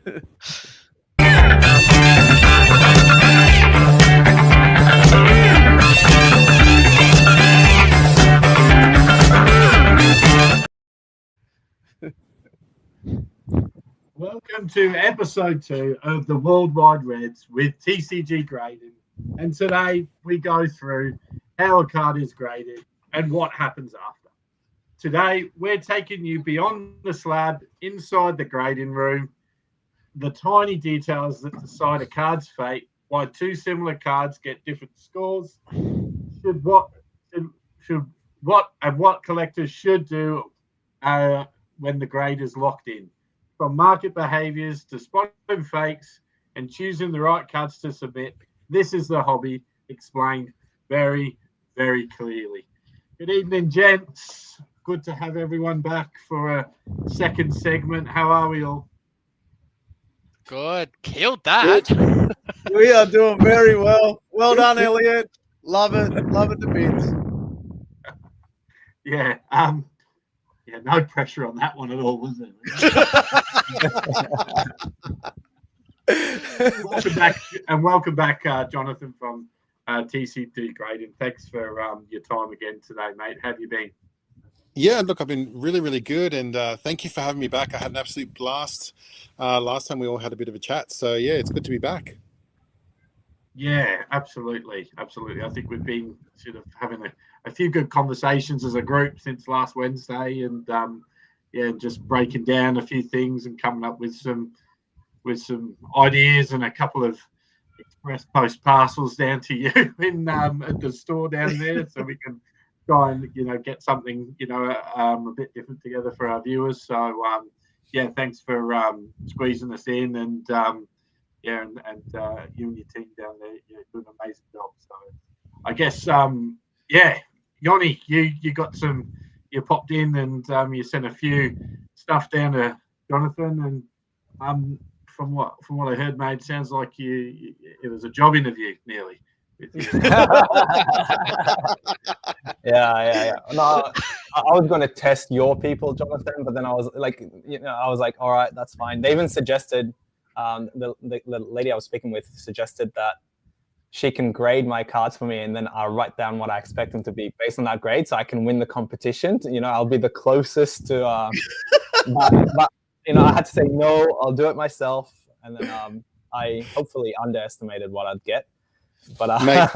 Welcome to episode 2 of the Worldwide Reds with TCG Grading. And today we go through how a card is graded and what happens after. Today we're taking you beyond the slab, inside the grading room, the tiny details that decide a card's fate, why two similar cards get different scores, what collectors should do when the grade is locked in. From market behaviours to spotting fakes and choosing the right cards to submit, this is the hobby explained very, very clearly. Good evening, gents. Good to have everyone back for a second segment. How are we all? Good. Killed that. Good. We are doing very well. Well done, Elliot. Love it. Love it to bits. Yeah. Yeah, no pressure on that one at all, was there? welcome back, Jonathan from TCG Grading. Thanks for your time again today, mate. How have you been? Yeah, look, I've been really, really good, and thank you for having me back. I had an absolute blast last time. We all had a bit of a chat, so yeah, it's good to be back. Yeah, absolutely. I think we've been sort of having a few good conversations as a group since last Wednesday, and just breaking down a few things and coming up with some ideas and a couple of express post parcels down to you in at the store down there, so we can try and get something a bit different together for our viewers. So thanks for squeezing us in, and you and your team down there, you're doing an amazing job. So I guess Yoni, you got you popped in and you sent a few stuff down to Jonathan, and from what I heard, mate, sounds like it was a job interview nearly. Yeah. No, I was going to test your people, Jonathan, but then I was like, all right, that's fine. They even suggested, the lady I was speaking with suggested that she can grade my cards for me, and then I'll write down what I expect them to be based on that grade, so I can win the competition. I'll be the closest to. But I had to say no. I'll do it myself, and then I hopefully underestimated what I'd get. But Mate,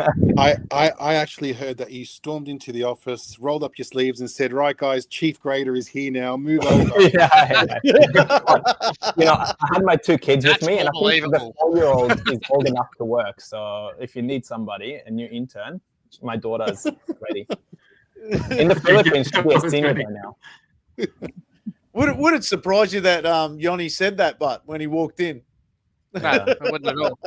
I actually heard that you stormed into the office, rolled up your sleeves, and said, "Right, guys, Chief Grader is here now. Move over." Yeah. I had my two kids with me, and I think the 4-year-old is old enough to work. So if you need somebody, a new intern, my daughter's ready. In the Philippines, she'll be a senior by now. Would it surprise you that Yoni said that, but when he walked in? No, I wouldn't at all.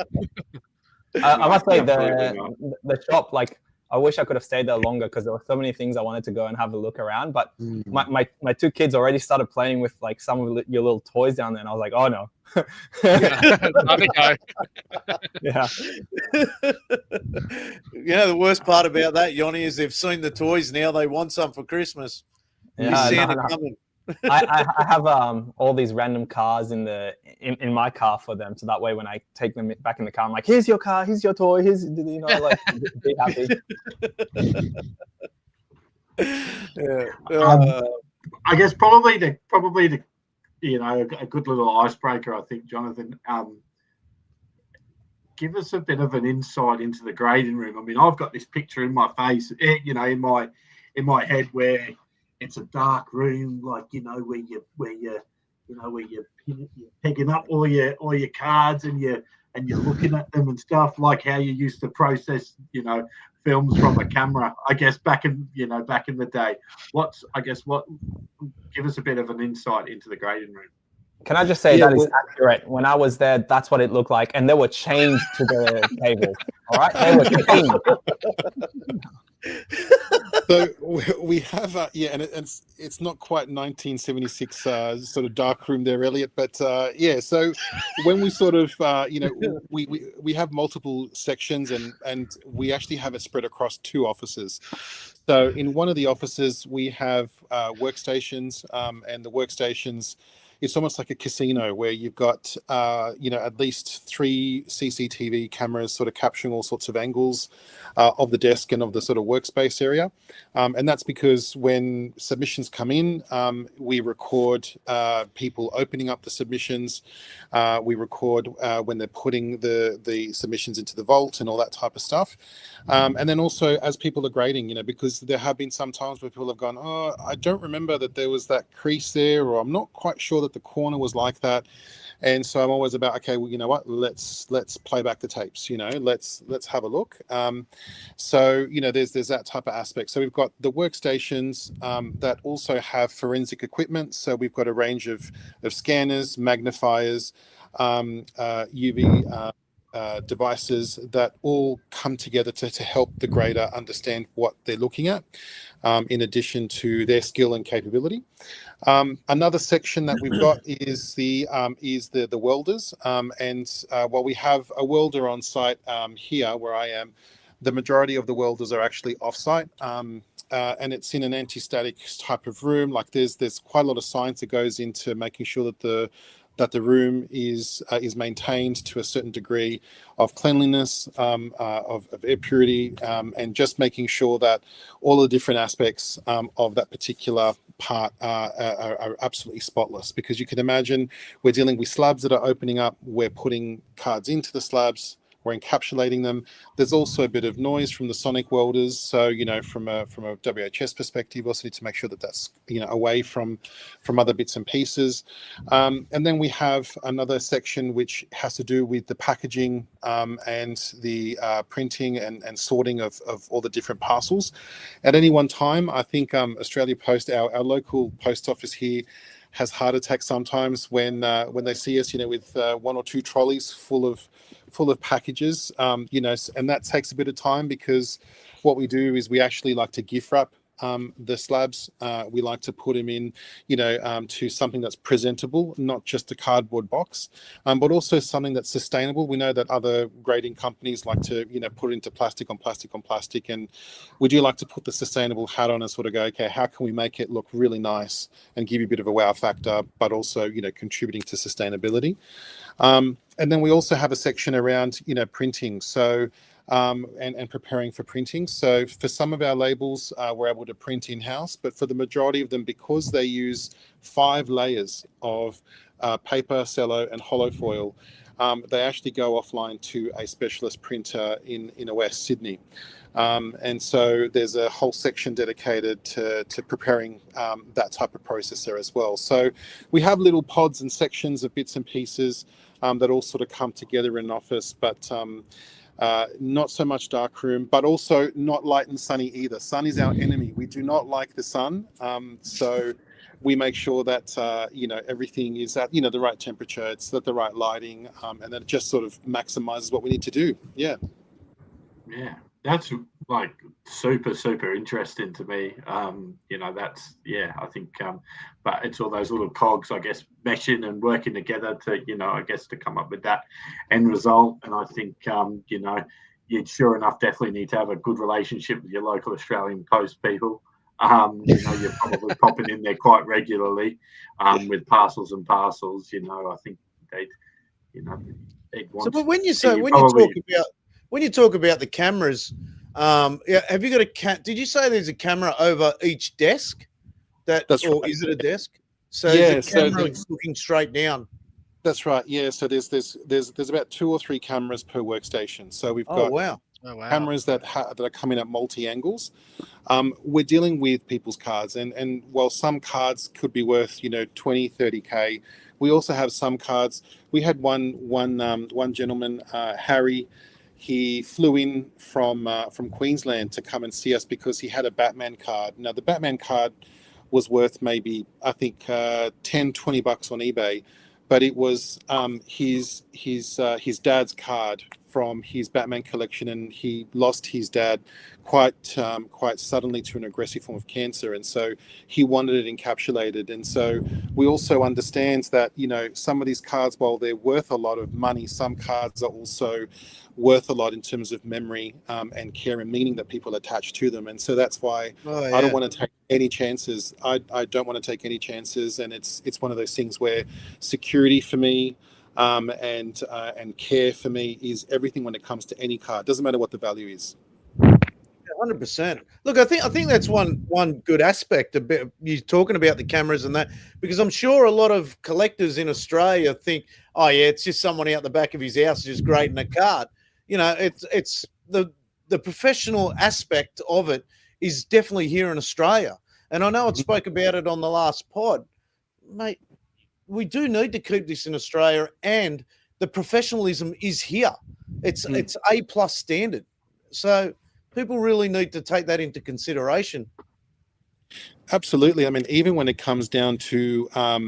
I must say the shop, like, I wish I could have stayed there longer because there were so many things I wanted to go and have a look around. But my two kids already started playing with like some of your little toys down there, and I was like, oh no. Yeah. The worst part about that, Yoni, is they've seen the toys now. They want some for Christmas. Yeah, coming. I have all these random cars in my car for them, so that way when I take them back in the car, I'm like, here's your car, here's your toy, here's like be happy. I guess probably the a good little icebreaker. I think, Jonathan, give us a bit of an insight into the grading room. I mean, I've got this picture in my face, in my head where it's a dark room, like where you're pegging up all your cards and you're looking at them and stuff, like how you used to process films from a camera. I guess back in the day. Give us a bit of an insight into the grading room. Can I just say that is accurate? When I was there, that's what it looked like, and there were chains to the tables. All right, they were chains. So we have, and it's not quite 1976 sort of dark room there, Elliot, but so when we sort of, we have multiple sections and we actually have it spread across 2 offices. So in one of the offices, we have workstations, and the workstations, it's almost like a casino where you've got at least 3 CCTV cameras sort of capturing all sorts of angles of the desk and of the sort of workspace area, and that's because when submissions come in, we record people opening up the submissions, we record when they're putting the submissions into the vault and all that type of stuff, and then also as people are grading, because there have been some times where people have gone, oh, I don't remember that there was that crease there, or I'm not quite sure that the corner was like that. And so I'm always about, okay, well, you know what, let's play back the tapes, let's have a look. So there's that type of aspect. So we've got the workstations that also have forensic equipment. So we've got a range of scanners, magnifiers, UV devices that all come together to help the grader understand what they're looking at, in addition to their skill and capability. Another section that we've got is the welders, and while we have a welder on site here where I am, the majority of the welders are actually off-site, and it's in an anti-static type of room. Like there's quite a lot of science that goes into making sure that the room is maintained to a certain degree of cleanliness, of air purity, and just making sure that all the different aspects of that particular part are absolutely spotless. Because you can imagine we're dealing with slabs that are opening up, we're putting cards into the slabs, we're encapsulating them. There's also a bit of noise from the sonic welders. So, from a WHS perspective, we also need to make sure that that's, away from other bits and pieces. And then we have another section which has to do with the packaging and the printing and sorting of all the different parcels. At any one time, I think Australia Post, our local post office here, has heart attacks sometimes when they see us, with 1 or 2 trolleys full of packages, and that takes a bit of time, because what we do is we actually like to gift wrap the slabs. We like to put them in, to something that's presentable, not just a cardboard box, but also something that's sustainable. We know that other grading companies like to, put it into plastic on plastic on plastic, and we do like to put the sustainable hat on and sort of go, okay, how can we make it look really nice and give you a bit of a wow factor, but also, contributing to sustainability. And then we also have a section around, printing. So, and preparing for printing. So for some of our labels, we're able to print in-house, but for the majority of them, because they use 5 layers of paper, cello, and hollow foil, they actually go offline to a specialist printer in West Sydney. And so there's a whole section dedicated to preparing that type of process there as well. So we have little pods and sections of bits and pieces that all sort of come together in an office, but not so much darkroom, but also not light and sunny either. Sun is our enemy. We do not like the sun. So we make sure that, everything is at, the right temperature, it's at the right lighting, and then it just sort of maximizes what we need to do. Yeah. Yeah, that's like super interesting to me. That's, I think, but it's all those little cogs, I guess, meshing and working together to, to come up with that end result. And I think, you'd sure enough definitely need to have a good relationship with your local Australian Post people. You're probably popping in there quite regularly with parcels and parcels. I think they'd want. So, but when you talk about the cameras, have you got a did you say there's a camera over each desk? That's or right. is it a desk? So yeah, the camera looking straight down. That's right. Yeah. So there's about 2 or 3 cameras per workstation. So we've got cameras that are coming at multi angles. We're dealing with people's cards, and while some cards could be worth 20, 30K, we also have some cards. We had one gentleman, Harry. He flew in from Queensland to come and see us because he had a Batman card. Now the Batman card was worth maybe, I think, $10, $20 on eBay, but it was his dad's card from his Batman collection, and he lost his dad quite suddenly to an aggressive form of cancer, and so he wanted it encapsulated. And so we also understand that, you know, some of these cards, while they're worth a lot of money, some cards are also worth a lot in terms of memory and care and meaning that people attach to them. And so that's why I don't want to take any chances. I don't want to take any chances, and it's one of those things where security for me and care for me is everything when it comes to any card. Doesn't matter what the value is. 100%. Look, I think that's one good aspect of you talking about the cameras and that, because I'm sure a lot of collectors in Australia think, oh yeah, it's just someone out the back of his house just grading a card. You know, it's the professional aspect of it is definitely here in Australia. And I know I spoke about it on the last pod, mate. We do need to keep this in Australia, and the professionalism is here. It's A+ standard. So people really need to take that into consideration. Absolutely. I mean, even when it comes down to our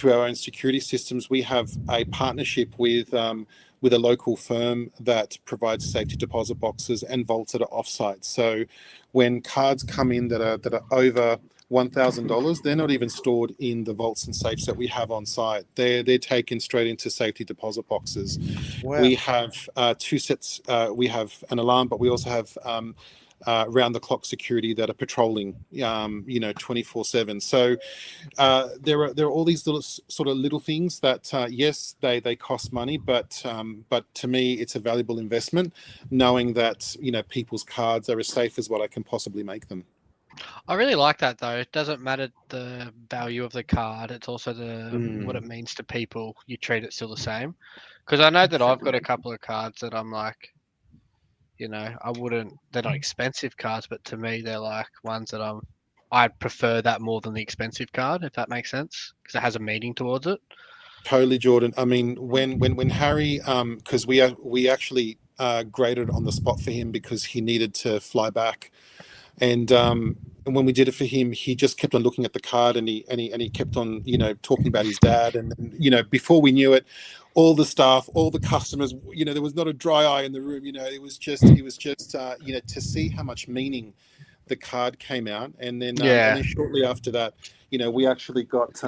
own security systems, we have a partnership with a local firm that provides safety deposit boxes and vaults that are offsite. So when cards come in that are over $1,000, they're not even stored in the vaults and safes that we have on site. They're taken straight into safety deposit boxes. Wow. We have 2 sets. We have an alarm, but we also have round-the-clock security that are patrolling, 24/7. So there are all these little things that yes, they cost money, but to me, it's a valuable investment, knowing that, you know, people's cards are as safe as what I can possibly make them. I really like that, though. It doesn't matter the value of the card. It's also what it means to people. You treat it still the same. Because I know that I've got a couple of cards that I'm like, you know, they're not expensive cards, but to me, they're like ones that I'd prefer that more than the expensive card, if that makes sense, because it has a meaning towards it. Totally, Jordan. I mean, when Harry, because we actually graded on the spot for him because he needed to fly back. And when we did it for him, he just kept on looking at the card, and he kept on, you know, talking about his dad. And then, you know, before we knew it, all the staff, all the customers, you know, there was not a dry eye in the room. You know, it was just you know, to see how much meaning the card came out. And then shortly after that, you know, we actually got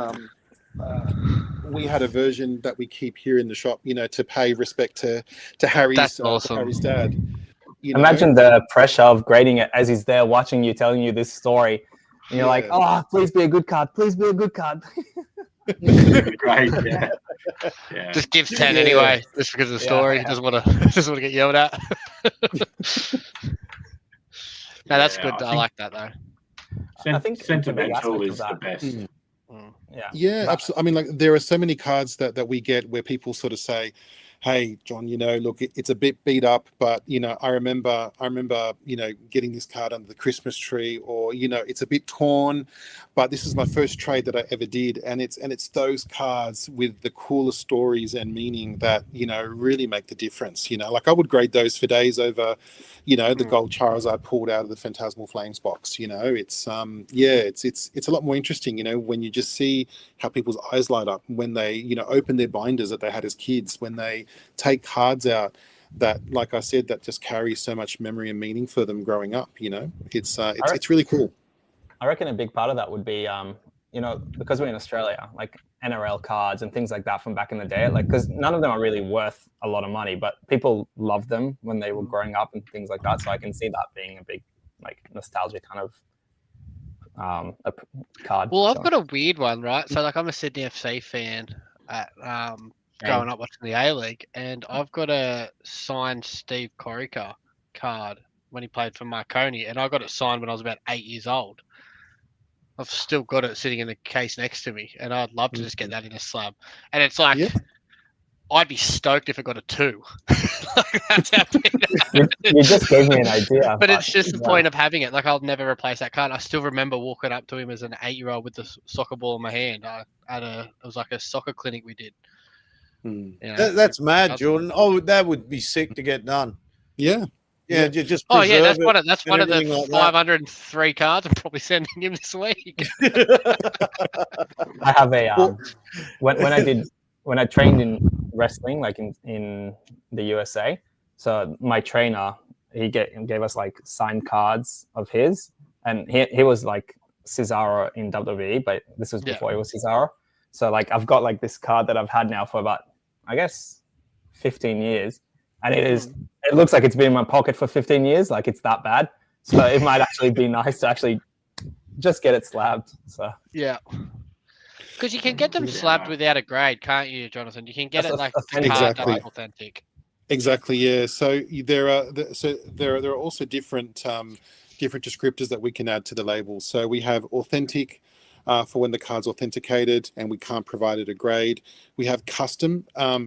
we had a version that we keep here in the shop, you know, to pay respect to Harry's That's awesome. to Harry's dad. You Imagine the pressure of grading it as he's there watching you, telling you this story. And you're like, oh, please be a good card. Please be a good card. Great, yeah. Just gives 10 anyway, just because of the story. He doesn't want to get yelled at. No, that's good. I like that, though. I think sentimental is the best. Yeah, absolutely. I mean, like, there are so many cards that we get where people sort of say, hey, John, you know, look, it's a bit beat up, but, you know, I remember, you know, getting this card under the Christmas tree, or, you know, it's a bit torn, but this is my first trade that I ever did. And it's those cards with the coolest stories and meaning that, you know, really make the difference. You know, like, I would grade those for days over, you know, the gold Charizard pulled out of the Phantasmal Flames box. You know, it's it's a lot more interesting, you know, when you just see how people's eyes light up when they, you know, open their binders that they had as kids, when they take cards out that, like I said, that just carry so much memory and meaning for them growing up. You know, it's really cool. I reckon a big part of that would be, you know, because we're in Australia, like NRL cards and things like that from back in the day, like, because none of them are really worth a lot of money, but people loved them when they were growing up and things like that. So I can see that being a big, like, nostalgia kind of a card. Well, I've got a weird one, right? So, like, I'm a Sydney FC fan at growing up watching the A-League, and I've got a signed Steve Corica card when he played for Marconi, and I got it signed when I was about 8 years old. I've still got it sitting in the case next to me, and I'd love to just get that in a slab. And it's like, I'd be stoked if it got a 2. That's how you just gave me an idea. But it's just the point of having it. Like, I'll never replace that card. I still remember walking up to him as an 8-year-old with the soccer ball in my hand. It was like a soccer clinic we did. You know, that's mad, Jordan. Oh, that would be sick to get done. Yeah. Yeah, just that's one of the like 503 cards I'm probably sending him this week. I have a when I trained in wrestling, like in the USA, So my trainer, he gave us like signed cards of his, and he was like Cesaro in WWE, but this was before he was Cesaro. So like I've got like this card that I've had now for about, I guess, 15 years, and it looks like it's been in my pocket for 15 years. Like it's that bad. So it might actually be nice to actually just get it slabbed. So yeah. Because you can get them slabbed without a grade, can't you, Jonathan? You can get it like the card that is authentic. Exactly, yeah. So there are also different descriptors that we can add to the label. So we have authentic for when the card's authenticated and we can't provide it a grade. We have custom.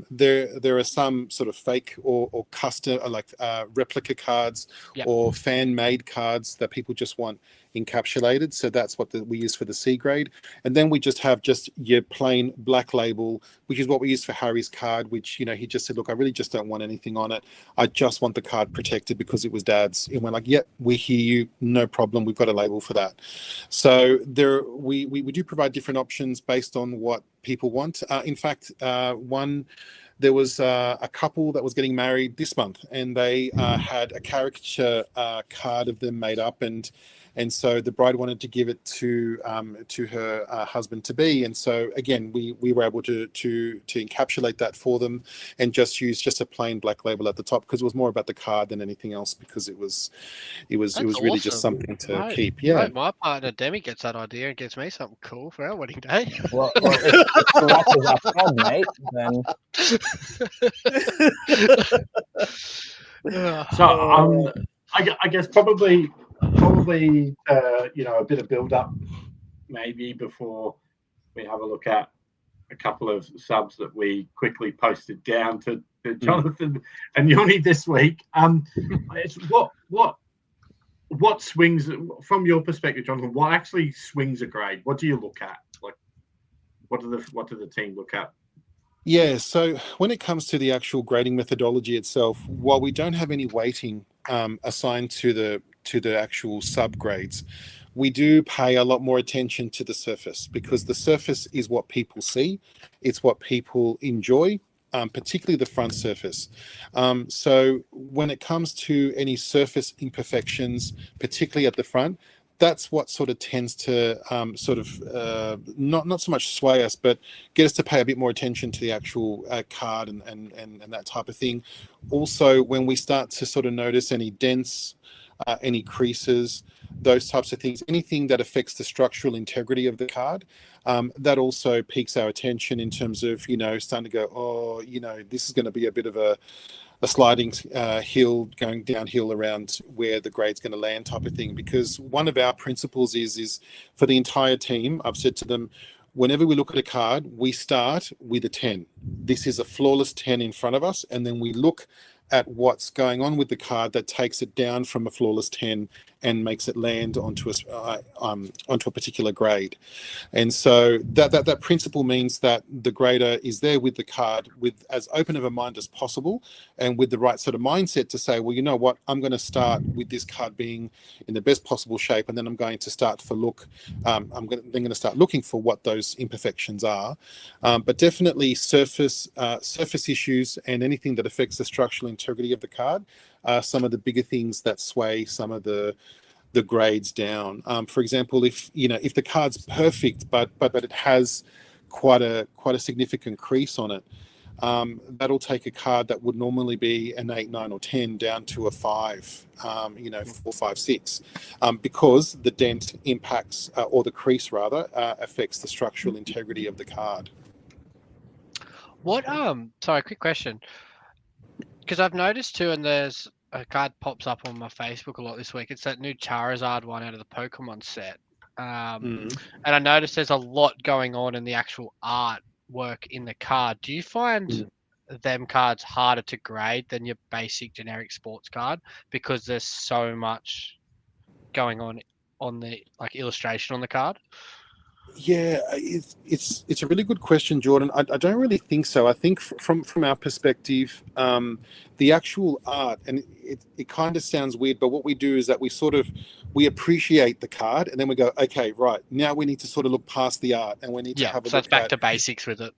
There are some sort of fake or custom, like replica cards or fan-made cards that people just want encapsulated. So that's what we use for the C grade. And then we just have your plain black label, which is what we use for Harry's card, which, he just said, look, I really just don't want anything on it. I just want the card protected because it was Dad's. And we're like, yep, we hear you. No problem. We've got a label for that. So we do provide different options based on what people want. In fact, there was a couple that was getting married this month, and they had a caricature card of them made up, and so the bride wanted to give it to her husband to be, and so again we were able to encapsulate that for them and just use just a plain black label at the top, because it was more about the card than anything else, because it was really just something to keep. Yeah, my partner Demi gets that idea and gets me something cool for our wedding day. Well if the matches are card, mate, then so I guess probably a bit of build up maybe before we have a look at a couple of subs that we quickly posted down to Jonathan and Yoni this week. It's what swings, from your perspective, Jonathan, what actually swings a grade? What do you look at? Like what do the team look at? Yeah, so when it comes to the actual grading methodology itself, while we don't have any weighting assigned to the actual subgrades, we do pay a lot more attention to the surface, because the surface is what people see. It's what people enjoy, particularly the front surface. So when it comes to any surface imperfections, particularly at the front, that's what sort of tends to not so much sway us, but get us to pay a bit more attention to the actual card and that type of thing. Also, when we start to sort of notice any dents, any creases, those types of things, anything that affects the structural integrity of the card, that also piques our attention in terms of, starting to go, this is going to be a bit of a sliding hill going downhill around where the grade's going to land type of thing. Because one of our principles is for the entire team, I've said to them, whenever we look at a card, we start with a 10. This is a flawless 10 in front of us, and then we look at what's going on with the card that takes it down from a flawless 10 and makes it land onto a particular grade. And so that principle means that the grader is there with the card with as open of a mind as possible, and with the right sort of mindset to say, well, you know what, I'm going to start with this card being in the best possible shape, and then I'm going to start I'm going to start looking for what those imperfections are. But definitely surface issues and anything that affects the structural integrity of the card are some of the bigger things that sway some of the grades down. For example, if the card's perfect but it has quite a significant crease on it, that'll take a card that would normally be an 8, 9, or 10 down to a 5, 4, 5, 6, because the dent impacts, or the crease rather, affects the structural integrity of the card. Sorry, quick question. Because I've noticed too, and there's a card pops up on my Facebook a lot this week. It's that new Charizard one out of the Pokemon set. And I noticed there's a lot going on in the actual art work in the card. Do you find them cards harder to grade than your basic generic sports card, because there's so much going on the illustration on the card? Yeah, it's a really good question, Jordan. I don't really think so. I think from our perspective, the actual art, and it kind of sounds weird, but what we do is that we appreciate the card, and then we go, okay, right, now we need to sort of look past the art, and we need to have a so look it's back to basics with it.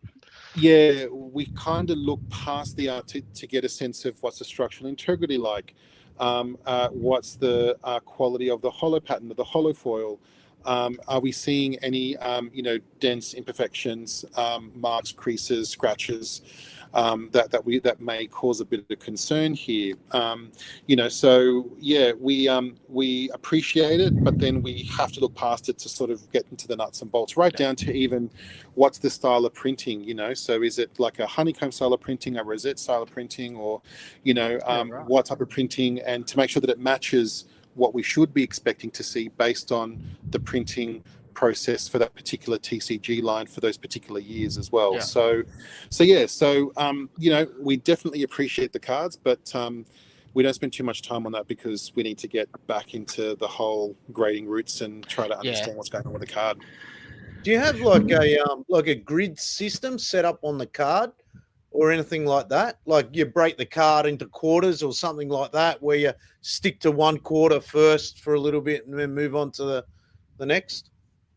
Yeah, we kind of look past the art to get a sense of what's the structural integrity like, what's the quality of the hollow pattern of the hollow foil. Are we seeing any, dense imperfections, marks, creases, scratches that may cause a bit of concern here? So yeah, we appreciate it, but then we have to look past it to sort of get into the nuts and bolts, right down to even what's the style of printing. So is it like a honeycomb style of printing, a rosette style of printing, or what type of printing, and to make sure that it matches what we should be expecting to see based on the printing process for that particular TCG line for those particular years as well. So we definitely appreciate the cards, but we don't spend too much time on that because we need to get back into the whole grading roots and try to understand what's going on with the card. Do you have like a grid system set up on the card or anything like that? Like you break the card into quarters or something like that, where you stick to one quarter first for a little bit and then move on to the next?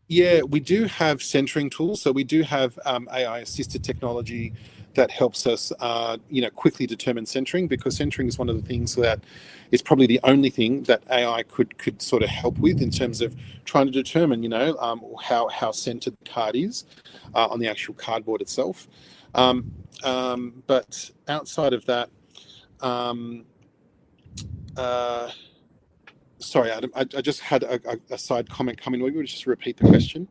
Yeah, we do have centering tools. So we do have AI-assisted technology that helps us, quickly determine centering, because centering is one of the things that is probably the only thing that AI could sort of help with in terms of trying to determine, how centered the card is on the actual cardboard itself. But outside of that, sorry, Adam, I just had a side comment coming. Would you just repeat the question?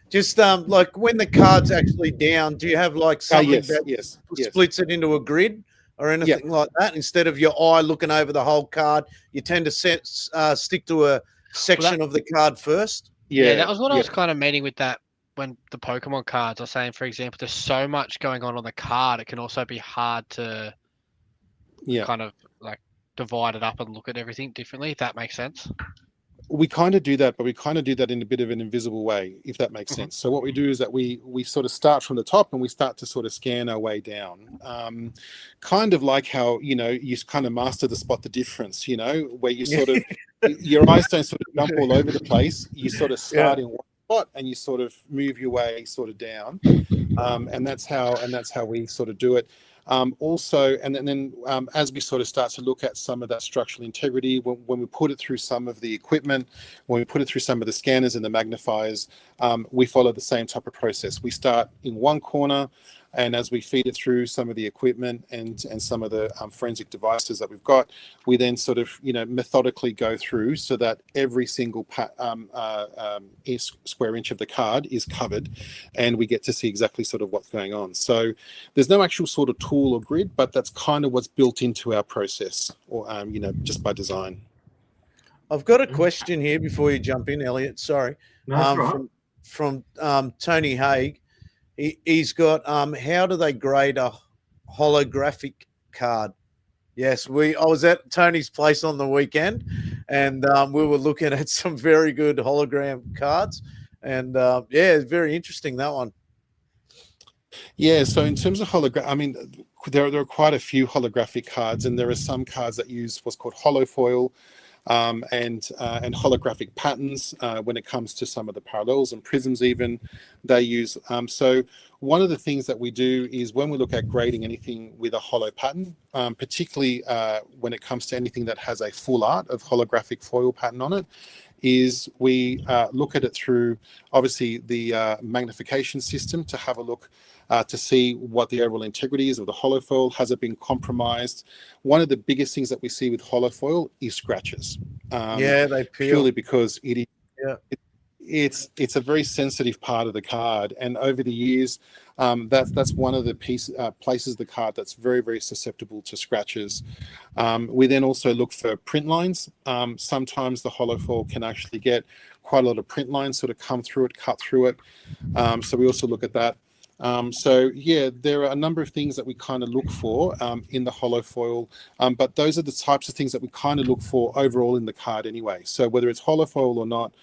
Just like when the card's actually down, do you have like something that splits it into a grid or anything like that? Instead of your eye looking over the whole card, you tend to stick to a section of the card first? Yeah, that was what I was kind of meaning with that. When the Pokemon cards are saying, for example, there's so much going on the card, it can also be hard to kind of like divide it up and look at everything differently, if that makes sense. We kind of do that, but we kind of do that in a bit of an invisible way, if that makes sense. So what we do is that we sort of start from the top and we start to sort of scan our way down. Kind of like how, you kind of master the spot the difference, where you sort of, your eyes don't sort of jump all over the place. You sort of start in one spot and you sort of move your way sort of down. And that's how we sort of do it. Also, and then as we sort of start to look at some of that structural integrity, when we put it through some of the equipment, when we put it through some of the scanners and the magnifiers, we follow the same type of process. We start in one corner, and as we feed it through some of the equipment and some of the forensic devices that we've got, we then sort of methodically go through so that every single square inch of the card is covered, and we get to see exactly sort of what's going on. So there's no actual sort of tool or grid, but that's kind of what's built into our process, or just by design. I've got a question here before you jump in, Elliot. Sorry, from Tony Haig. He's got how do they grade a holographic card? Yes, I was at Tony's place on the weekend, and we were looking at some very good hologram cards, and it's very interesting, that one. Yeah, so in terms of hologram, I mean, there are quite a few holographic cards, and there are some cards that use what's called holofoil, and holographic patterns when it comes to some of the parallels and prisms even they use. So one of the things that we do is when we look at grading anything with a holo pattern, particularly when it comes to anything that has a full art of holographic foil pattern on it, is we look at it through obviously the magnification system to have a look to see what the overall integrity is of the holofoil. Has it been compromised? One of the biggest things that we see with holofoil is scratches. They peel. Purely because it's a very sensitive part of the card, and over the years, that's one of the places of the card that's very, very susceptible to scratches. We then also look for print lines. Sometimes the holofoil can actually get quite a lot of print lines sort of come through it, cut through it. So we also look at that. There are a number of things that we kind of look for in the holofoil, but those are the types of things that we kind of look for overall in the card anyway. So whether it's holofoil or not,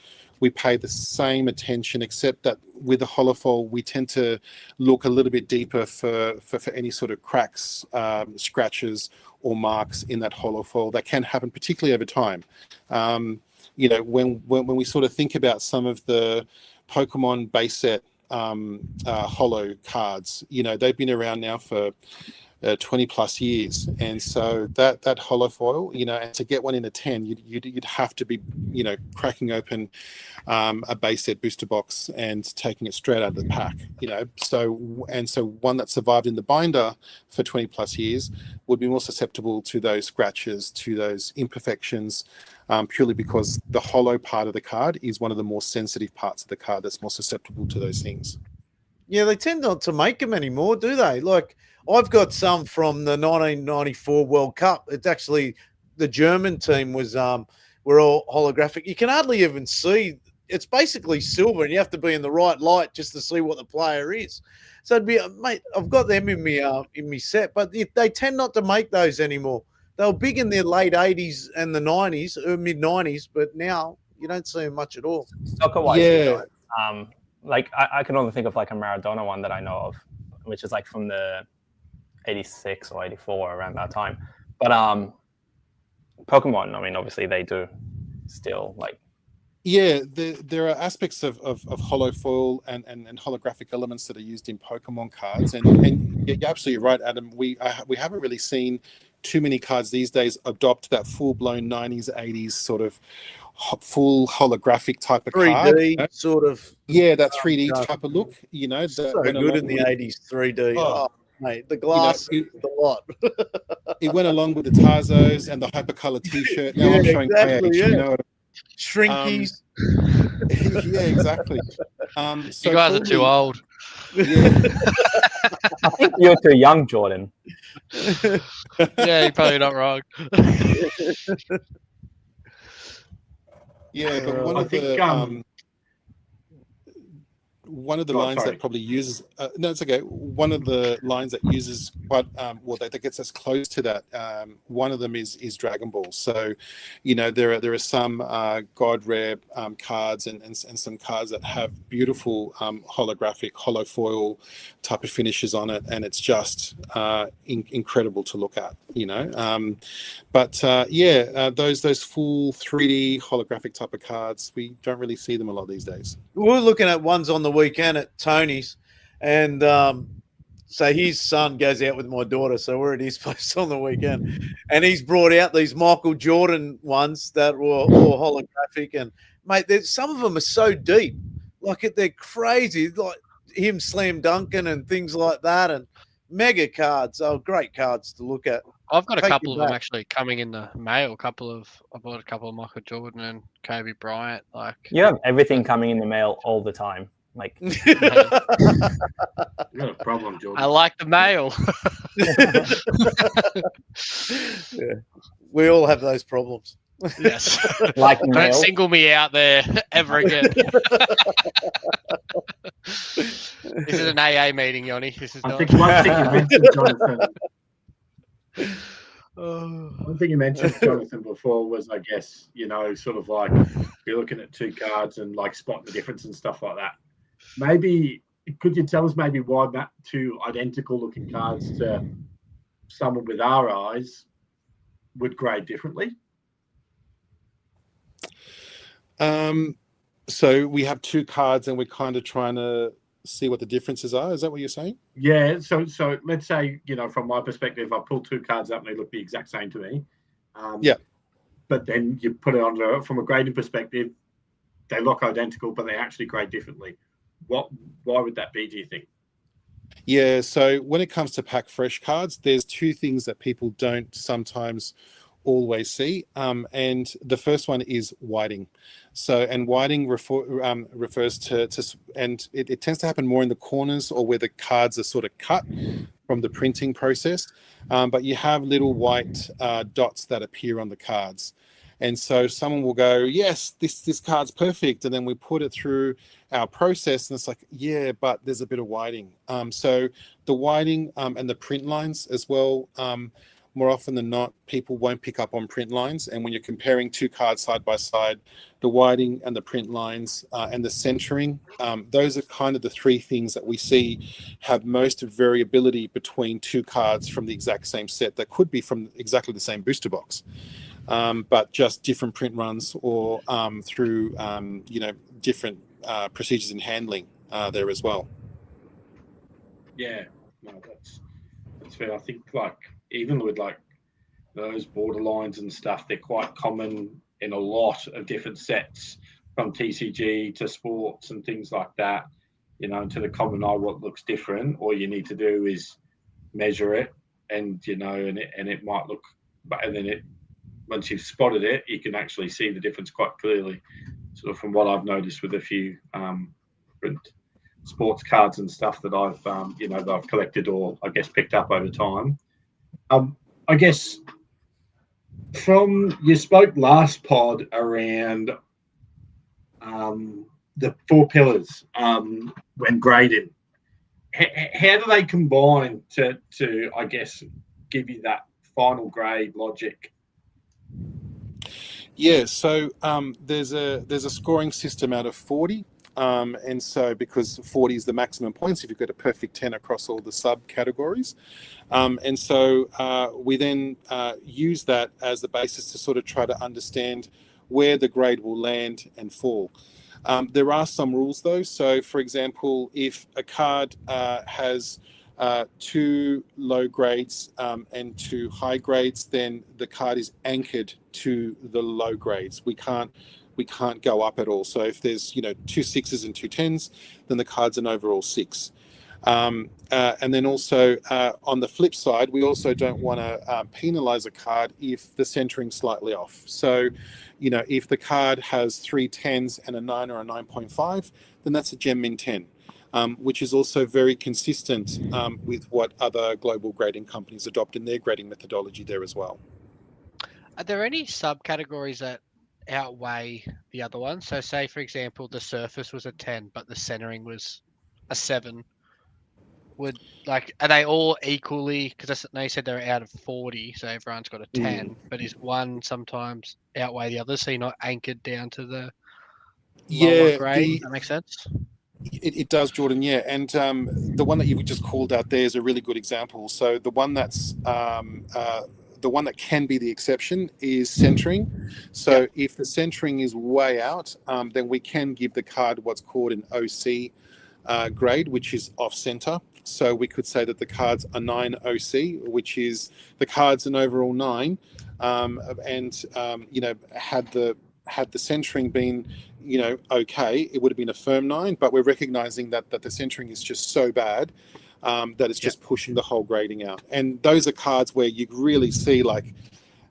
we pay the same attention, except that with the holofoil, we tend to look a little bit deeper for any sort of cracks, scratches, or marks in that holofoil that can happen, particularly over time. When we sort of think about some of the Pokemon base set holo cards. They've been around now for 20 plus years, and so that holofoil, and to get one in a 10, you'd have to be cracking open a base set booster box and taking it straight out of the pack. So one that survived in the binder for 20 plus years would be more susceptible to those scratches, to those imperfections, purely because the holo part of the card is one of the more sensitive parts of the card that's more susceptible to those things. Yeah, they tend not to make them anymore, do they? Like, I've got some from the 1994 World Cup. It's actually the German team were all holographic. You can hardly even see. It's basically silver, and you have to be in the right light just to see what the player is. So it'd be, mate, I've got them in me set, but they tend not to make those anymore. They were big in the late 80s and the 90s, or mid 90s, but now you don't see them much at all. Soccer-wise, you don't. Like I can only think of like a Maradona one that I know of, which is like from the 86 or 84, around that time. But Pokemon, I mean, obviously they do still like. Yeah, there are aspects of holofoil and holographic elements that are used in Pokemon cards, and you're absolutely right, Adam. We haven't really seen too many cards these days adopt that full-blown 90s, 80s sort of full holographic type of 3D card, sort of. Yeah, that 3D type of look. So good in the 80s 3D. Oh, mate, the glass, the lot. It went along with the Tarzos and the hypercolor T-shirt. Now I'm showing my age. Yeah. Shrinkies. Yeah, exactly. You guys are too old. Yeah. I think you're too young, Jordan. Yeah, you're probably not wrong. Yeah, but one of the lines that probably uses no, it's okay. One of the lines that uses quite that gets us close to that. One of them is Dragon Ball. So, there are some God Rare cards and some cards that have beautiful holographic holofoil type of finishes on it, and it's just incredible to look at. Those full 3D holographic type of cards, we don't really see them a lot these days. We're looking at ones on the weekend at Tony's, and so his son goes out with my daughter, so we're at his place on the weekend, and he's brought out these Michael Jordan ones that were all holographic, and mate, some of them are so deep, like they're crazy, like him slam dunking and things like that, and mega cards. Oh, great cards to look at. I've got a couple of them actually coming in the mail. I bought a couple of Michael Jordan and Kobe Bryant. Like, you have everything coming in the mail all the time. Like, you got a problem, Jordan. I like the mail. Yeah, we all have those problems. Yes. Like Don't mail. single me out there ever again. This is an AA meeting, Yoni. This is I not. think one thing you mentioned, Jonathan. One thing you mentioned, Jonathan, before was, I guess, sort of like you're looking at two cards and like spotting the difference and stuff like that. Maybe could you tell us maybe why that two identical looking cards to someone with our eyes would grade differently? So we have two cards and we're kind of trying to see what the differences are. Is that what you're saying? Yeah. So let's say, from my perspective, I pull two cards up and they look the exact same to me. Yeah. But then you put it on from a grading perspective, they look identical, but they actually grade differently. Why would that be, do you think? Yeah. So when it comes to pack fresh cards, there's two things that people don't sometimes always see. And the first one is whiting. So, and whiting refers to and it tends to happen more in the corners or where the cards are sort of cut from the printing process. But you have little white dots that appear on the cards. And so someone will go, yes, this card's perfect. And then we put it through our process and it's like, yeah, but there's a bit of whiting. So the whiting and the print lines as well, more often than not, people won't pick up on print lines. And when you're comparing two cards side by side, the whiting and the print lines and the centering, those are kind of the three things that we see have most variability between two cards from the exact same set that could be from exactly the same booster box, but just different print runs or through, different procedures in handling. there as well. Yeah, no, that's fair. I think like even with like those borderlines and stuff, they're quite common in a lot of different sets, from TCG to sports and things like that. You know, to the common eye, what looks different, all you need to do is measure it, and you know, and it might look, but and then it once you've spotted it, you can actually see the difference quite clearly. Sort of from what I've noticed with a few different sports cards and stuff that I've that I've collected or I guess picked up over time. I guess from you spoke last pod around the 4 pillars when grading. How do they combine to I guess give you that final grade logic? Yeah, so there's a scoring system out of 40. And so because 40 is the maximum points if you've got a perfect 10 across all the subcategories. And so we then use that as the basis to sort of try to understand where the grade will land and fall. There are some rules though. So for example, if a card has 2 low grades and 2 high grades, then the card is anchored to the low grades. We can't go up at all. So if there's 2 6s and 2 10s, then the card's an overall 6. And then also on the flip side, we also don't want to penalize a card if the centering's slightly off. So, if the card has 3 10s and a 9 or a 9.5, then that's a gem min 10, which is also very consistent with what other global grading companies adopt in their grading methodology there as well. Are there any subcategories that outweigh the other ones? So say, for example, the surface was a 10, but the centering was a 7. Are they all equally, because they said they're out of 40, so everyone's got a 10, but is one sometimes outweigh the other, so you're not anchored down to the lower grade? That makes sense? It does, Jordan, yeah. And the one that you just called out there is a really good example. So the one that's the one that can be the exception is centering. So if the centering is way out, then we can give the card what's called an OC grade, which is off center. So we could say that the card's a 9 OC, which is the card's an overall 9, and had the centering been okay, it would have been a firm 9, but we're recognizing that the centering is just so bad that it's just pushing the whole grading out. And those are cards where you really see like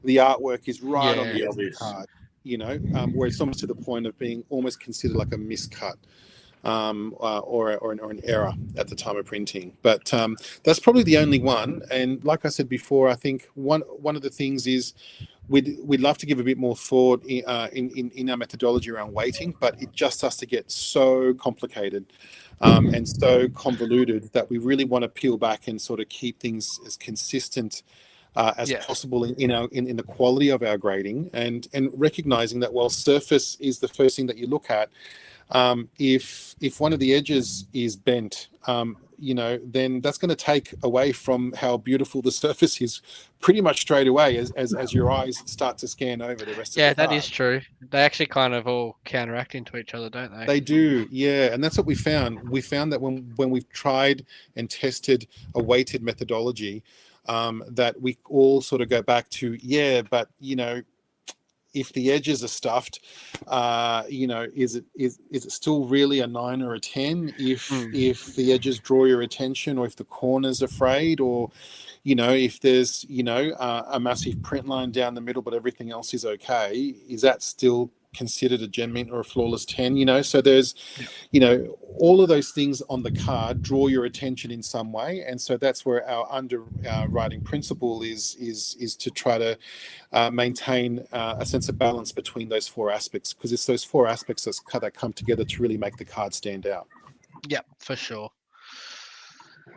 the artwork is right on the edge of the card, where it's almost to the point of being almost considered like a miscut. Or an error at the time of printing, but that's probably the only one. And like I said before, I think one of the things is we'd love to give a bit more thought in our methodology around weighting, but it just has to get so complicated and so convoluted that we really want to peel back and sort of keep things as consistent as possible in the quality of our grading, and recognizing that while surface is the first thing that you look at, if one of the edges is bent, then that's going to take away from how beautiful the surface is pretty much straight away as your eyes start to scan over the rest of the card. Yeah, that is true. They actually kind of all counteract into each other, don't they? They do, yeah. And that's what we found. We found that when we've tried and tested a weighted methodology, that we all sort of go back to, but if the edges are stuffed, is it still really a 9 or a 10 if the edges draw your attention, or if the corner's are frayed, or if there's a massive print line down the middle but everything else is okay, is that still considered a gem mint or a flawless 10? So there's all of those things on the card draw your attention in some way, and so that's where our underwriting principle is to try to maintain a sense of balance between those 4 aspects, because it's those 4 aspects that come together to really make the card stand out. Yeah, for sure.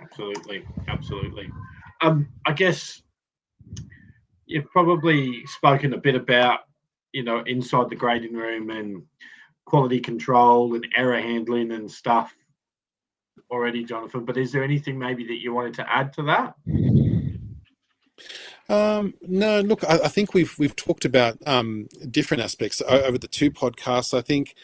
Absolutely. I guess you've probably spoken a bit about inside the grading room and quality control and error handling and stuff already, Jonathan, but is there anything maybe that you wanted to add to that? No, look, I think we've talked about different aspects over the 2 podcasts. I think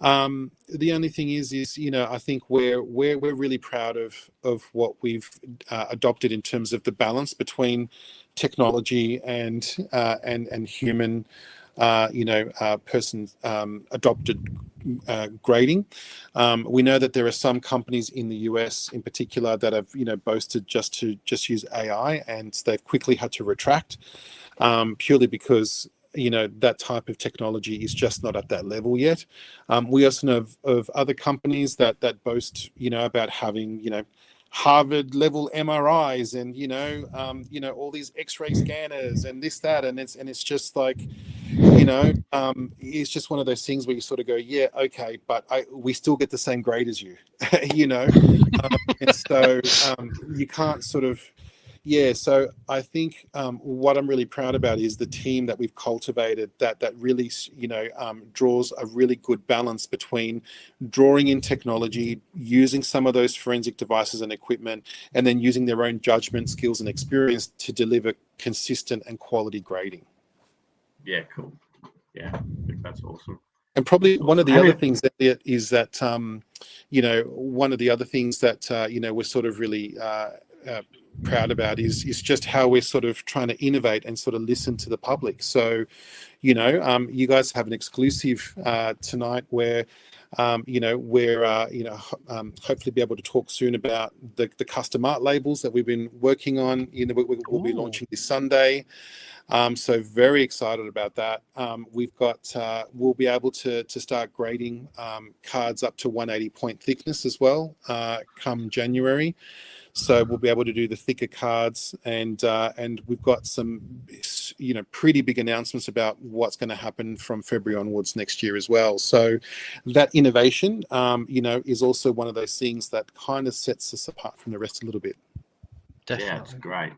The only thing is I think we're really proud of what we've adopted in terms of the balance between technology and human, person adopted grading. We know that there are some companies in the US in particular that have boasted just to use AI, and they've quickly had to retract, purely because that type of technology is just not at that level yet. We also know of other companies that boast about having Harvard level MRIs and all these X-ray scanners and this, that, and it's just like it's just one of those things where you sort of go, yeah, okay, but we still get the same grade as you. And so you can't sort of. Yeah, so I think what I'm really proud about is the team that we've cultivated that really, draws a really good balance between drawing in technology, using some of those forensic devices and equipment, and then using their own judgment, skills, and experience to deliver consistent and quality grading. Yeah, cool. Yeah, I think that's awesome. And probably one of the other things, Elliot, is that, one of the other things that, we're sort of really proud about is just how we're sort of trying to innovate and sort of listen to the public. So, you guys have an exclusive tonight where, we're, hopefully be able to talk soon about the custom art labels that we've been working on. We'll be launching this Sunday. So very excited about that. We'll be able to start grading cards up to 180 point thickness as well come January. So we'll be able to do the thicker cards, and we've got some, pretty big announcements about what's going to happen from February onwards next year as well. So that innovation, is also one of those things that kind of sets us apart from the rest a little bit. Definitely. Yeah, it's great.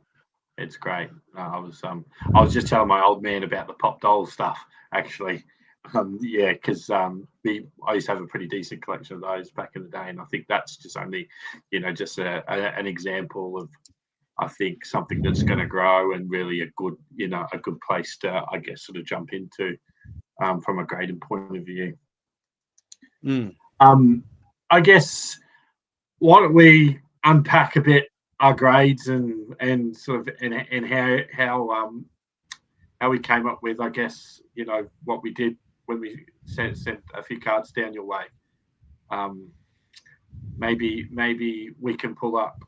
It's great. I was just telling my old man about the pop doll stuff actually. Because I used to have a pretty decent collection of those back in the day, and I think that's just only, just an example of, I think, something that's going to grow and really a good place to, I guess, sort of jump into from a grading point of view. I guess why don't we unpack a bit our grades and sort of and how we came up with, I guess, what we did when we sent a few cards down your way. Maybe we can pull up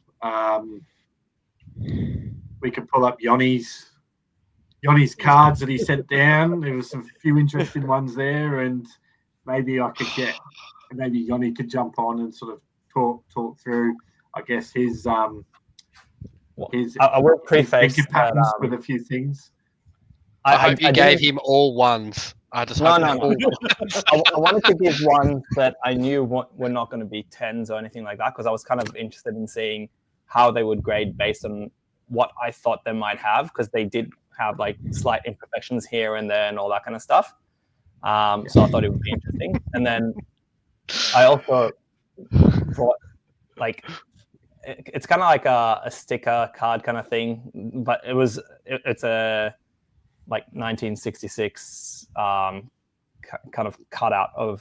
Yanni's cards that he sent down. There was some few interesting ones there, and maybe Yanni could jump on and sort of talk through, I guess, his I will preface patterns with a few things. I hope you gave him all ones. I wanted to give ones that I knew were not going to be 10s or anything like that, because I was kind of interested in seeing how they would grade based on what I thought they might have, because they did have like slight imperfections here and there and all that kind of stuff. So I thought it would be interesting. And then I also thought, like, it's kind of like a sticker card kind of thing, but it's a like 1966 kind of cutout of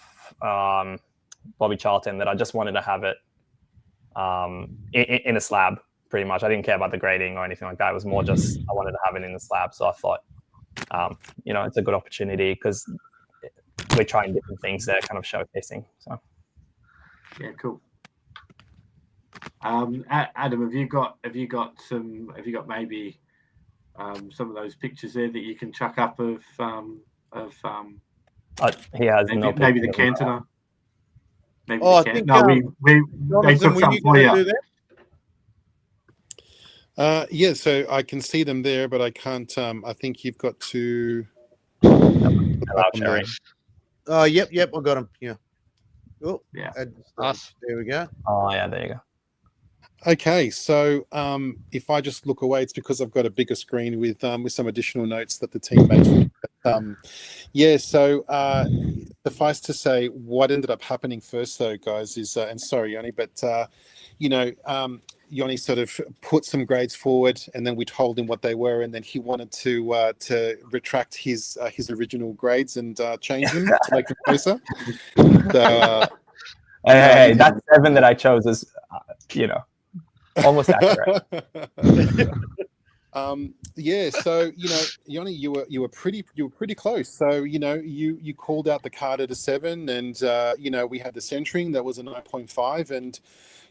Bobby Charlton that I just wanted to have it in a slab, pretty much. I didn't care about the grading or anything like that. It was more just I wanted to have it in the slab. So I thought, it's a good opportunity because we're trying different things there, kind of showcasing. So yeah, cool. Adam, have you got maybe some of those pictures there that you can chuck up of he has maybe the Cantona. I think they took some for you. Yeah, so I can see them there, but I can't. I think you've got to. Yep, I got them. Yeah. Oh, yeah. There we go. Oh, yeah, there you go. Okay, so if I just look away, it's because I've got a bigger screen with some additional notes that the team made. Yeah, so suffice to say, what ended up happening first, though, guys, is and sorry, Yoni, but Yoni sort of put some grades forward, and then we told him what they were, and then he wanted to retract his original grades and change them to make them closer. So, hey, that 7 that I chose is, almost accurate. Yeah, so Yoni, you were pretty close. So you called out the card at a 7, and we had the centering that was a 9.5, and